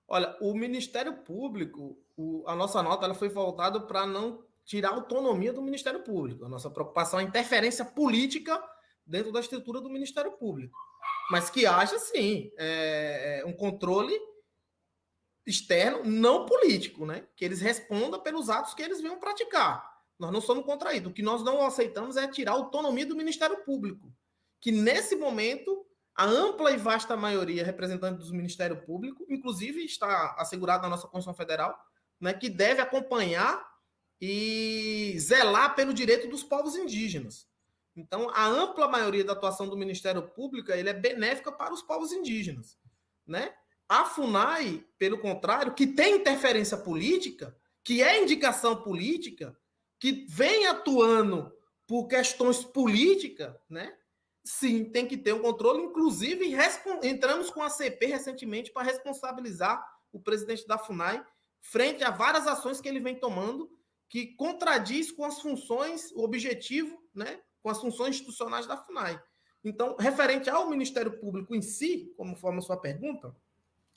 Olha, o Ministério Público, a nossa nota ela foi voltada para não tirar a autonomia do Ministério Público. A nossa preocupação é a interferência política dentro da estrutura do Ministério Público. Mas que haja, sim, um controle externo, não político, né? Que eles respondam pelos atos que eles venham praticar. Nós não somos contra isso. O que nós não aceitamos é tirar a autonomia do Ministério Público, que nesse momento a ampla e vasta maioria representante do Ministério Público, inclusive está assegurado na nossa Constituição Federal, né, que deve acompanhar e zelar pelo direito dos povos indígenas. Então, a ampla maioria da atuação do Ministério Público ele é benéfica para os povos indígenas, né? A FUNAI, pelo contrário, que tem interferência política, que é indicação política, que vem atuando por questões políticas, né? Sim, tem que ter um controle. Inclusive, entramos com a CP recentemente para responsabilizar o presidente da FUNAI frente a várias ações que ele vem tomando que contradiz com as funções, o objetivo, né, com as funções institucionais da FUNAI. Então, referente ao Ministério Público em si, como forma a sua pergunta,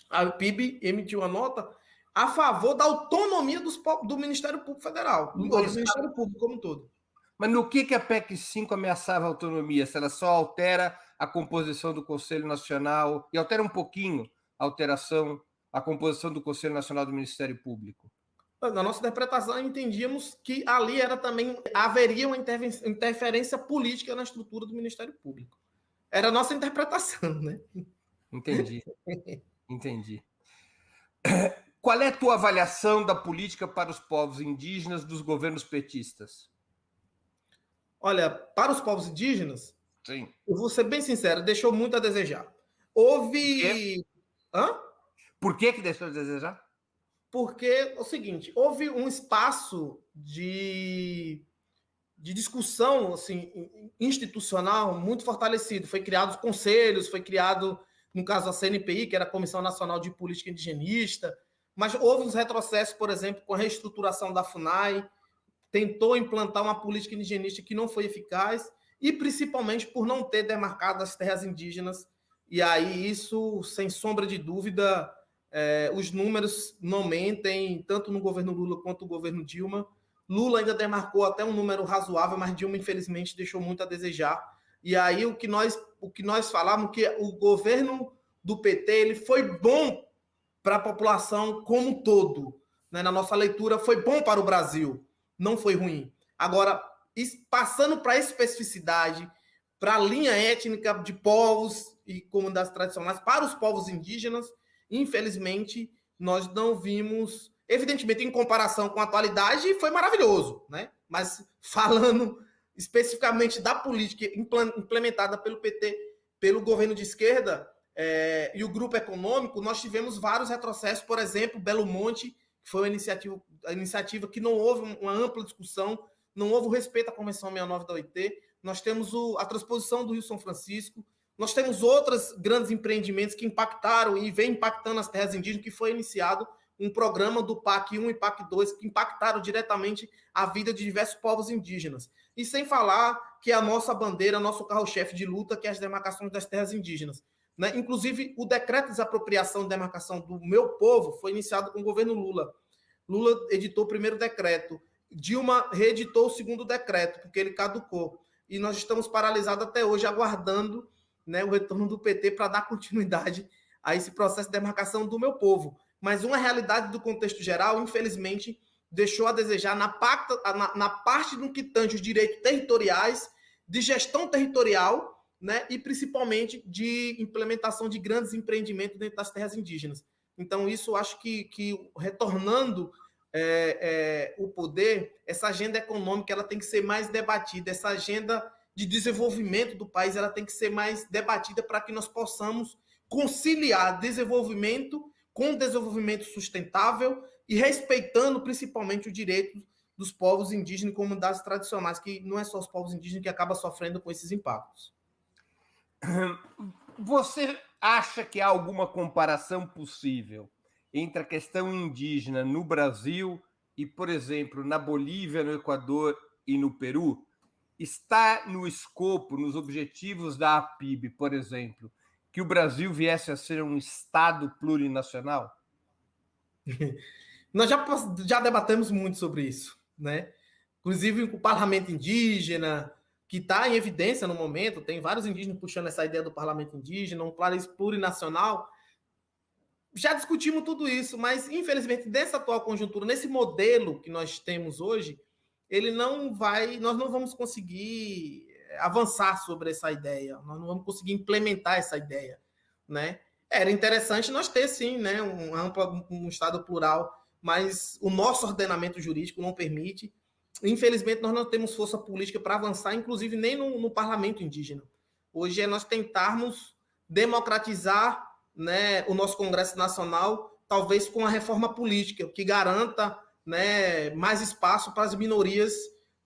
a PIB emitiu uma nota a favor da autonomia do Ministério Público Federal, do Ministério Público como um todo. Mas no que a PEC 5 ameaçava a autonomia? Se ela só altera a composição do Conselho Nacional e altera um pouquinho a composição do Conselho Nacional do Ministério Público? Na nossa interpretação, entendíamos que ali haveria uma interferência política na estrutura do Ministério Público. Era a nossa interpretação, né? Entendi. Qual é a tua avaliação da política para os povos indígenas dos governos petistas? Olha, para os povos indígenas, sim, eu vou ser bem sincero, deixou muito a desejar. Houve... Por que deixou a desejar? Porque é o seguinte, houve um espaço de discussão assim, institucional muito fortalecido. Foi criado conselhos, foi criado, no caso, a CNPI, que era a Comissão Nacional de Política Indigenista, mas houve uns retrocessos, por exemplo, com a reestruturação da FUNAI, tentou implantar uma política indigenista que não foi eficaz, e principalmente por não ter demarcado as terras indígenas. E aí isso, sem sombra de dúvida, os números não mentem, tanto no governo Lula quanto no governo Dilma. Lula ainda demarcou até um número razoável, mas Dilma, infelizmente, deixou muito a desejar. E aí o que nós falamos, que o governo do PT ele foi bom para a população como um todo. Né? Na nossa leitura, foi bom para o Brasil. Não foi ruim. Agora, passando para a especificidade, para a linha étnica de povos e comunidades tradicionais, para os povos indígenas, infelizmente, nós não vimos... Evidentemente, em comparação com a atualidade, foi maravilhoso, né? Mas falando especificamente da política implementada pelo PT, pelo governo de esquerda e o grupo econômico, nós tivemos vários retrocessos. Por exemplo, Belo Monte, que foi a iniciativa que não houve uma ampla discussão, não houve o respeito à Convenção 69 da OIT. Nós temos a transposição do Rio São Francisco. Nós temos outros grandes empreendimentos que impactaram e vem impactando as terras indígenas, que foi iniciado um programa do PAC 1 e PAC 2 que impactaram diretamente a vida de diversos povos indígenas. E sem falar que a nossa bandeira, nosso carro-chefe de luta, que é as demarcações das terras indígenas. Né? Inclusive, o decreto de desapropriação e demarcação do meu povo foi iniciado com o governo Lula. Lula editou o primeiro decreto Dilma reeditou o segundo decreto, porque ele caducou. E nós estamos paralisados até hoje, aguardando, né, o retorno do PT para dar continuidade a esse processo de demarcação do meu povo. Mas uma realidade do contexto geral, infelizmente, deixou a desejar na parte no que tange os direitos territoriais, de gestão territorial, né, e principalmente de implementação de grandes empreendimentos dentro das terras indígenas. Então, isso acho que retornando o poder, essa agenda econômica ela tem que ser mais debatida, essa agenda de desenvolvimento do país ela tem que ser mais debatida para que nós possamos conciliar desenvolvimento com desenvolvimento sustentável e respeitando principalmente o direito dos povos indígenas e comunidades tradicionais, que não é só os povos indígenas que acabam sofrendo com esses impactos. Você acha que há alguma comparação possível entre a questão indígena no Brasil e, por exemplo, na Bolívia, no Equador e no Peru? Está no escopo, nos objetivos da APIB, por exemplo, que o Brasil viesse a ser um Estado plurinacional? Nós já debatemos muito sobre isso, né? Inclusive o parlamento indígena, que está em evidência no momento, tem vários indígenas puxando essa ideia do parlamento indígena, um país plurinacional. Já discutimos tudo isso, mas infelizmente nessa atual conjuntura, nesse modelo que nós temos hoje, nós não vamos conseguir avançar sobre essa ideia, nós não vamos conseguir implementar essa ideia, né? Era interessante nós ter sim, né, um Estado plural, mas o nosso ordenamento jurídico não permite. Infelizmente nós não temos força política para avançar, inclusive nem no parlamento indígena. Hoje é nós tentarmos democratizar, né, o nosso Congresso Nacional, talvez com a reforma política, que garanta, né, mais espaço para as minorias,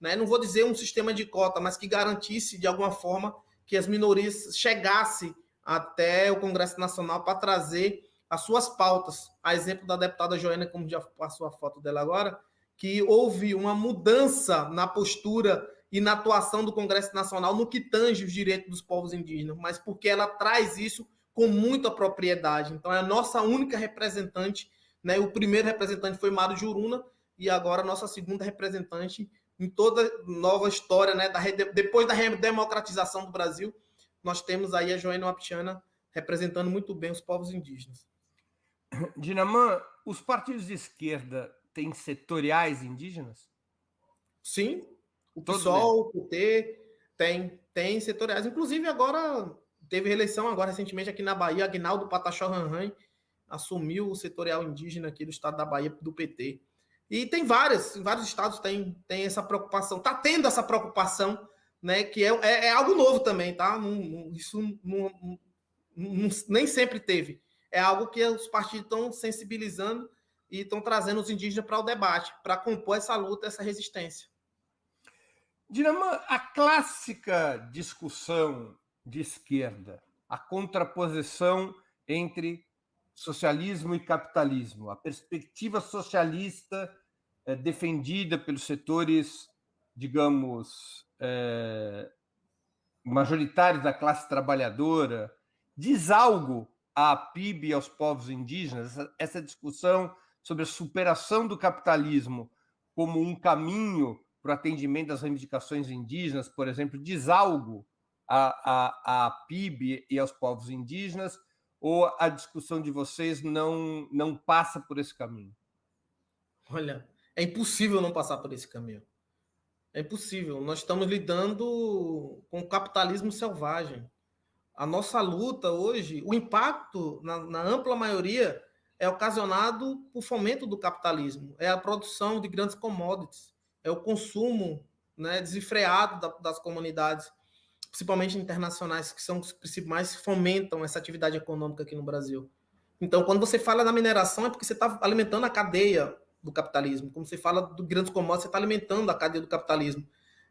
né, não vou dizer um sistema de cota, mas que garantisse, de alguma forma, que as minorias chegassem até o Congresso Nacional para trazer as suas pautas. A exemplo da deputada Joênia, como já passou a foto dela agora, que houve uma mudança na postura e na atuação do Congresso Nacional no que tange os direitos dos povos indígenas, mas porque ela traz isso com muita propriedade. Então, é a nossa única representante, né? O primeiro representante foi Mário Juruna, e agora a nossa segunda representante em toda nova história, né? Depois da democratização do Brasil, nós temos aí a Joênia Wapichana representando muito bem os povos indígenas. Dinaman, os partidos de esquerda têm setoriais indígenas? Sim, o PSOL, o PT, tem setoriais. Inclusive, agora teve reeleição agora recentemente aqui na Bahia, Aguinaldo Pataxó Ranran assumiu o setorial indígena aqui do estado da Bahia, do PT. E tem vários estados tem essa preocupação, está tendo essa preocupação, né, que é algo novo também, tá? Isso nem sempre teve. É algo que os partidos estão sensibilizando e estão trazendo os indígenas para o debate, para compor essa luta, essa resistência. Dinaman, a clássica discussão de esquerda, a contraposição entre socialismo e capitalismo, a perspectiva socialista defendida pelos setores, digamos, majoritários da classe trabalhadora, diz algo à PIB e aos povos indígenas? Essa discussão sobre a superação do capitalismo como um caminho para o atendimento das reivindicações indígenas, por exemplo, diz algo à PIB e aos povos indígenas, ou a discussão de vocês não passa por esse caminho? Olha, é impossível não passar por esse caminho. É impossível. Nós estamos lidando com o capitalismo selvagem. A nossa luta hoje, o impacto, na ampla maioria, é ocasionado por fomento do capitalismo. É a produção de grandes commodities, é o consumo, né, desenfreado das comunidades, principalmente internacionais, que são os que mais fomentam essa atividade econômica aqui no Brasil. Então, quando você fala da mineração, é porque você está alimentando a cadeia do capitalismo. Quando você fala de grandes commodities, você está alimentando a cadeia do capitalismo.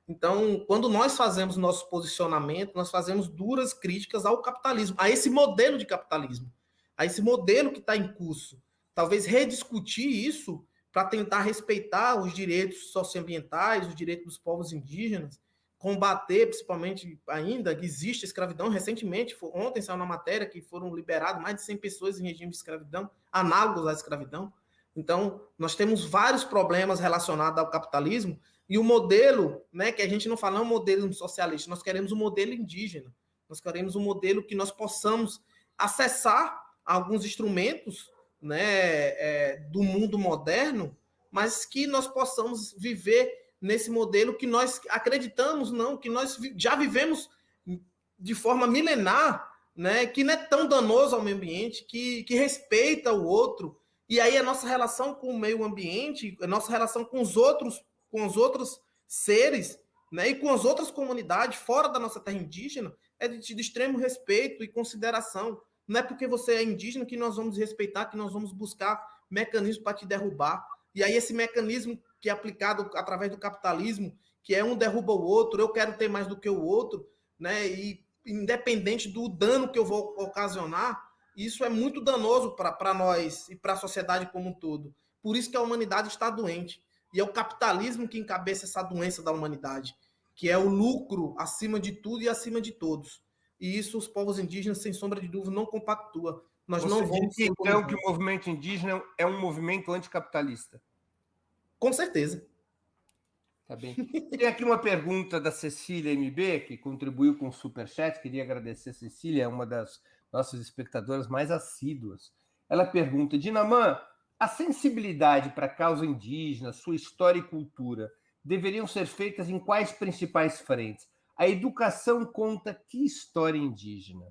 Então, quando nós fazemos nosso posicionamento, nós fazemos duras críticas ao capitalismo, a esse modelo de capitalismo, a esse modelo que está em curso. Talvez rediscutir isso para tentar respeitar os direitos socioambientais, os direitos dos povos indígenas, combater, principalmente ainda, que existe escravidão. Recentemente, ontem saiu uma matéria que foram liberadas mais de 100 pessoas em regime de escravidão, análogos à escravidão, Então, nós temos vários problemas relacionados ao capitalismo e o modelo, né, que a gente não fala é um modelo socialista, nós queremos um modelo indígena. Nós queremos um modelo que nós possamos acessar alguns instrumentos, né, do mundo moderno, mas que nós possamos viver nesse modelo que nós acreditamos, não, que nós já vivemos de forma milenar, né, que não é tão danoso ao meio ambiente, que respeita o outro. E aí a nossa relação com o meio ambiente, a nossa relação com os outros seres, né, e com as outras comunidades fora da nossa terra indígena é de extremo respeito e consideração. Não é porque você é indígena que nós vamos respeitar, que nós vamos buscar mecanismos para te derrubar. E aí esse mecanismo que é aplicado através do capitalismo, que é um derruba o outro, eu quero ter mais do que o outro, né? E independente do dano que eu vou ocasionar, isso é muito danoso para nós e para a sociedade como um todo. Por isso que a humanidade está doente. E é o capitalismo que encabeça essa doença da humanidade, que é o lucro acima de tudo e acima de todos. E isso os povos indígenas, sem sombra de dúvida, não compactua. Nós não vamos diz, então, que o movimento indígena é um movimento anticapitalista? Com certeza. Tá bem. Tem aqui uma pergunta da Cecília MB, que contribuiu com o Superchat. Queria agradecer a Cecília, é uma das nossas espectadoras mais assíduas. Ela pergunta: Dinaman, a sensibilidade para a causa indígena, sua história e cultura, deveriam ser feitas em quais principais frentes? A educação conta que história indígena?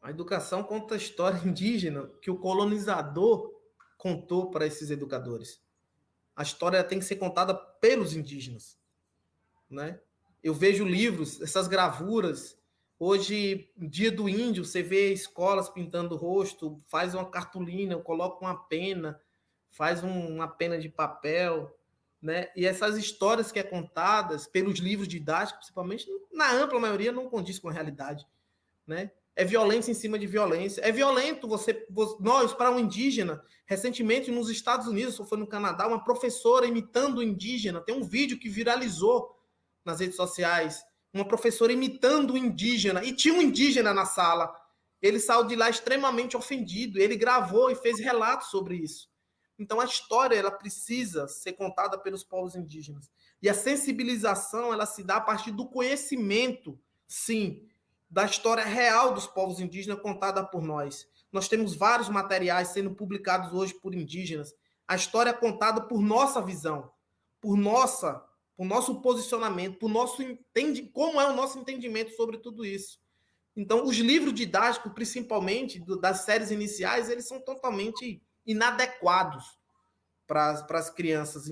A educação conta a história indígena que o colonizador contou para esses educadores. A história tem que ser contada pelos indígenas, né? Eu vejo livros, essas gravuras. Hoje, dia do índio, você vê escolas pintando o rosto, faz uma cartolina, coloca uma pena, faz uma pena de papel, né? E essas histórias que é contadas pelos livros didáticos, principalmente, na ampla maioria, não condiz com a realidade, né? É violência em cima de violência. É violento nós, para um indígena, recentemente nos Estados Unidos, ou foi no Canadá, uma professora imitando o indígena, tem um vídeo que viralizou nas redes sociais, uma professora imitando o indígena, e tinha um indígena na sala. Ele saiu de lá extremamente ofendido, ele gravou e fez relatos sobre isso. Então a história ela precisa ser contada pelos povos indígenas. E a sensibilização ela se dá a partir do conhecimento, sim, da história real dos povos indígenas contada por nós. Nós temos vários materiais sendo publicados hoje por indígenas. A história é contada por nossa visão, por nosso posicionamento, como é o nosso entendimento sobre tudo isso. Então, os livros didáticos, principalmente das séries iniciais, eles são totalmente inadequados para as crianças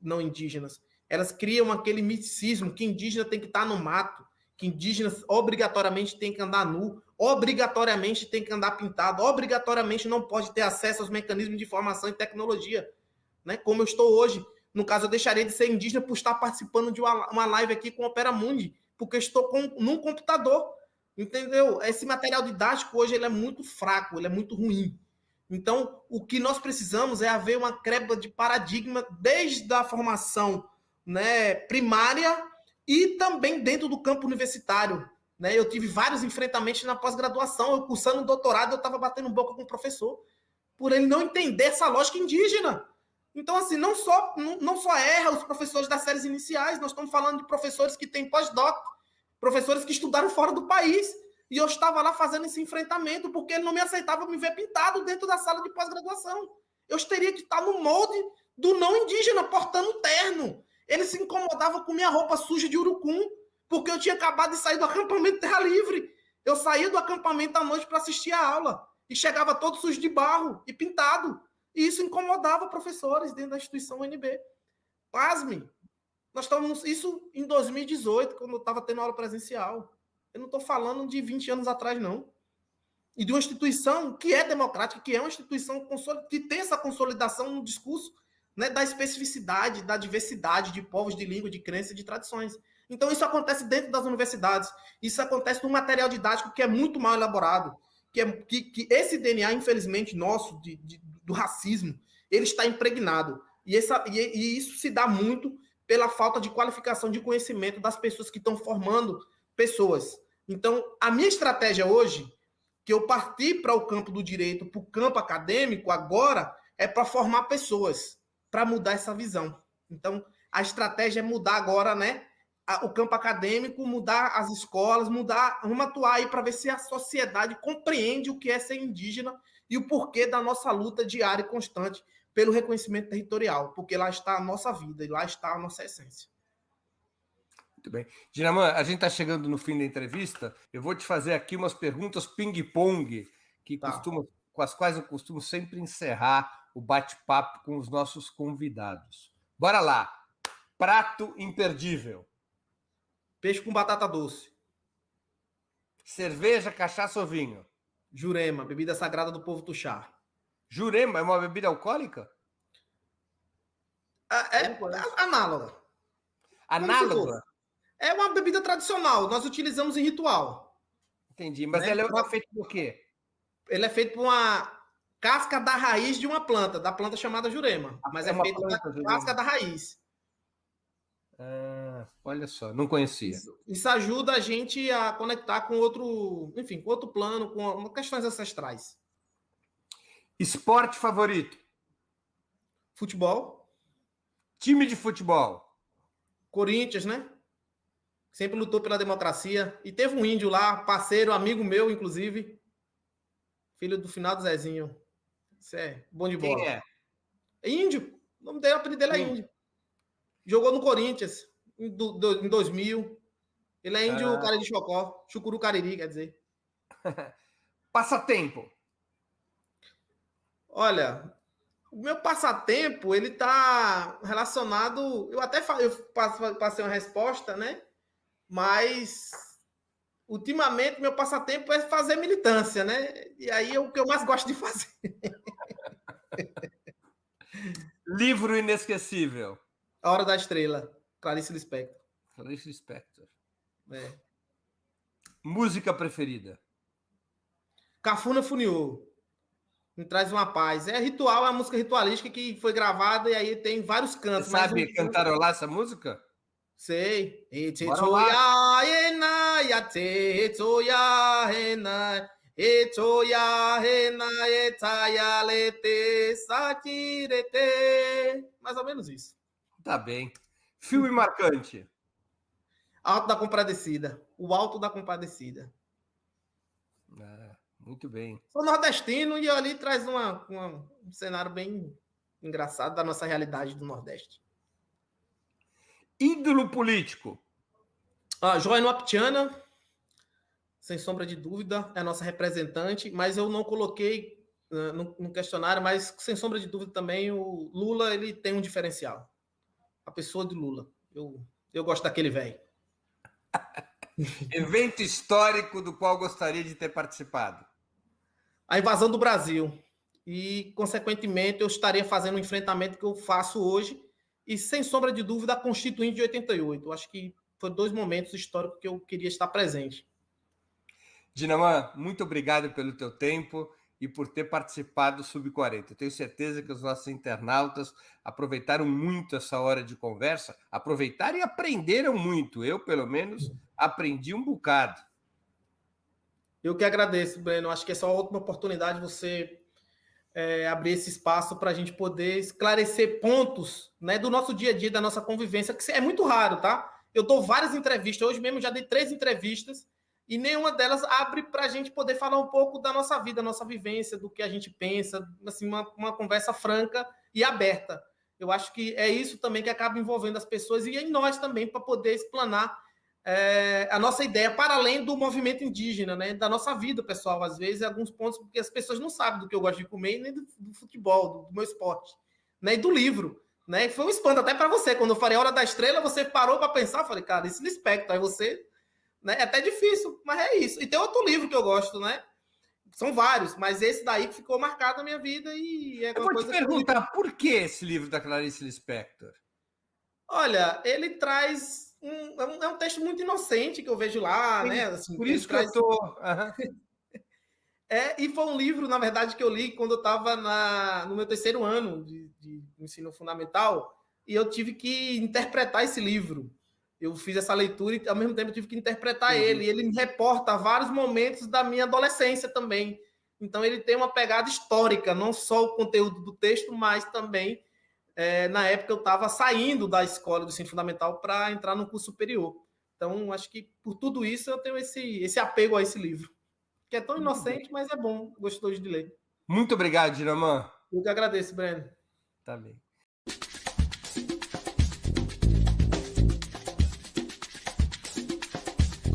não indígenas. Elas criam aquele misticismo que indígena tem que estar no mato, que indígenas obrigatoriamente tem que andar nu, obrigatoriamente tem que andar pintado, obrigatoriamente não pode ter acesso aos mecanismos de informação e tecnologia, né? Como eu estou hoje. No caso, eu deixaria de ser indígena por estar participando de uma live aqui com o Opera Mundi, porque eu estou num computador, entendeu? Esse material didático hoje ele é muito fraco, ele é muito ruim. Então, o que nós precisamos é haver uma quebra de paradigma desde a formação, né, primária e também dentro do campo universitário, né? Eu tive vários enfrentamentos na pós-graduação, eu cursando doutorado, eu estava batendo boca com o professor, por ele não entender essa lógica indígena. Então, assim, não só erra os professores das séries iniciais, nós estamos falando de professores que têm pós-doc, professores que estudaram fora do país, e eu estava lá fazendo esse enfrentamento, porque ele não me aceitava me ver pintado dentro da sala de pós-graduação. Eu teria que estar no molde do não indígena, portando terno. Ele se incomodava com minha roupa suja de urucum, porque eu tinha acabado de sair do acampamento Terra Livre. Eu saía do acampamento à noite para assistir a aula, e chegava todo sujo de barro e pintado. E isso incomodava professores dentro da instituição UNB. Pasme, nós estávamos isso em 2018, quando eu estava tendo aula presencial. Eu não estou falando de 20 anos atrás, não. E de uma instituição que é democrática, que é uma instituição que tem essa consolidação no discurso, né, da especificidade, da diversidade de povos, de língua, de crença e de tradições. Então, isso acontece dentro das universidades. Isso acontece no material didático que é muito mal elaborado. Que esse DNA, infelizmente, nosso, do racismo, ele está impregnado. E isso se dá muito pela falta de qualificação de conhecimento das pessoas que estão formando pessoas. Então, a minha estratégia hoje que eu parti para o campo do direito, para o campo acadêmico, agora é para formar pessoas, para mudar essa visão. Então, a estratégia é mudar agora, né? O campo acadêmico, mudar as escolas, vamos atuar aí para ver se a sociedade compreende o que é ser indígena e o porquê da nossa luta diária e constante pelo reconhecimento territorial, porque lá está a nossa vida e lá está a nossa essência. Muito bem. Dinaman, a gente está chegando no fim da entrevista. Eu vou te fazer aqui umas perguntas ping-pong com as quais eu costumo sempre encerrar o bate-papo com os nossos convidados. Bora lá. Prato imperdível. Peixe com batata doce. Cerveja, cachaça ou vinho? Jurema, bebida sagrada do povo Tuxá. Jurema é uma bebida alcoólica? É análoga. Análoga? É uma bebida tradicional, nós utilizamos em ritual. Entendi, mas ela é feita por quê? Ele é feito por uma casca da raiz de uma planta, da planta chamada jurema. Mas é feito da casca da raiz. Olha só, não conhecia. Isso ajuda a gente a conectar com outro, enfim, com outro plano, com questões ancestrais. Esporte favorito? Futebol. Time de futebol? Corinthians, né? Sempre lutou pela democracia. E teve um índio lá, parceiro, amigo meu, inclusive. Filho do finado Zezinho. Isso é bom de bola. Quem é? É índio. O nome dele, o apelido dele é índio. Jogou no Corinthians em 2000. Ele é índio, cara de Chocó. Chucuru Cariri, quer dizer. Passatempo. Olha, o meu passatempo, ele tá relacionado... Eu até passei uma resposta, né? Mas, ultimamente, meu passatempo é fazer militância, né? E aí é o que eu mais gosto de fazer. Livro inesquecível. A Hora da Estrela, Clarice Lispector. Clarice Lispector. É. Música preferida. Cafuna Funiô. Me traz uma paz. É ritual, é uma música ritualística que foi gravada e aí tem vários cantos. Você sabe cantarolar essa música? Sei. Mais ou menos isso. Tá bem. Filme marcante. Alto da Compadecida. O Alto da Compadecida. Muito bem. Sou nordestino e ali traz um cenário bem engraçado da nossa realidade do Nordeste. Ídolo político. Joaino Aptiana, sem sombra de dúvida, é a nossa representante, mas eu não coloquei no questionário, mas sem sombra de dúvida também o Lula, ele tem um diferencial. A pessoa de Lula. Eu gosto daquele velho. Evento histórico do qual gostaria de ter participado. A invasão do Brasil. E, consequentemente, eu estaria fazendo o enfrentamento que eu faço hoje e, sem sombra de dúvida, a Constituinte de 88. Eu acho que foram 2 momentos históricos que eu queria estar presente. Dinaman, muito obrigado pelo teu tempo e por ter participado do Sub-40. Eu tenho certeza que os nossos internautas aproveitaram muito essa hora de conversa, aproveitaram e aprenderam muito. Eu, pelo menos, aprendi um bocado. Eu que agradeço, Breno. Acho que é só outra oportunidade você abrir esse espaço para a gente poder esclarecer pontos, né, do nosso dia a dia, da nossa convivência, que é muito raro, tá? Eu dou várias entrevistas. Hoje mesmo já dei 3 entrevistas e nenhuma delas abre para a gente poder falar um pouco da nossa vida, nossa vivência, do que a gente pensa, assim, uma conversa franca e aberta. Eu acho que é isso também que acaba envolvendo as pessoas e em nós também, para poder explanar a nossa ideia para além do movimento indígena, né? Da nossa vida, pessoal. Às vezes, alguns pontos, porque as pessoas não sabem do que eu gosto de comer, nem do futebol, do meu esporte, né? E do livro, né? Foi um espanto até para você. Quando eu falei Hora da Estrela, você parou para pensar, eu falei, cara, esse Lispector, aí você... Né? É até difícil, mas é isso. E tem outro livro que eu gosto, né? São vários, mas esse daí que ficou marcado na minha vida e é eu vou te perguntar, por que esse livro da Clarice Lispector? Olha, ele traz é um texto muito inocente que eu vejo lá, né? Assim, por isso que eu tô... E foi um livro, na verdade, que eu li quando eu estava no meu 3º ano de ensino fundamental e eu tive que interpretar esse livro. eu fiz essa leitura e, ao mesmo tempo, eu tive que interpretar ele. E ele me reporta vários momentos da minha adolescência também. Então, ele tem uma pegada histórica, não só o conteúdo do texto, mas também, na época, eu estava saindo da escola do ensino fundamental para entrar no curso superior. Então, acho que, por tudo isso, eu tenho esse apego a esse livro, que é tão inocente, mas é bom, gostoso de ler. Muito obrigado, Dinaman. Eu que agradeço, Breno. Tá bem.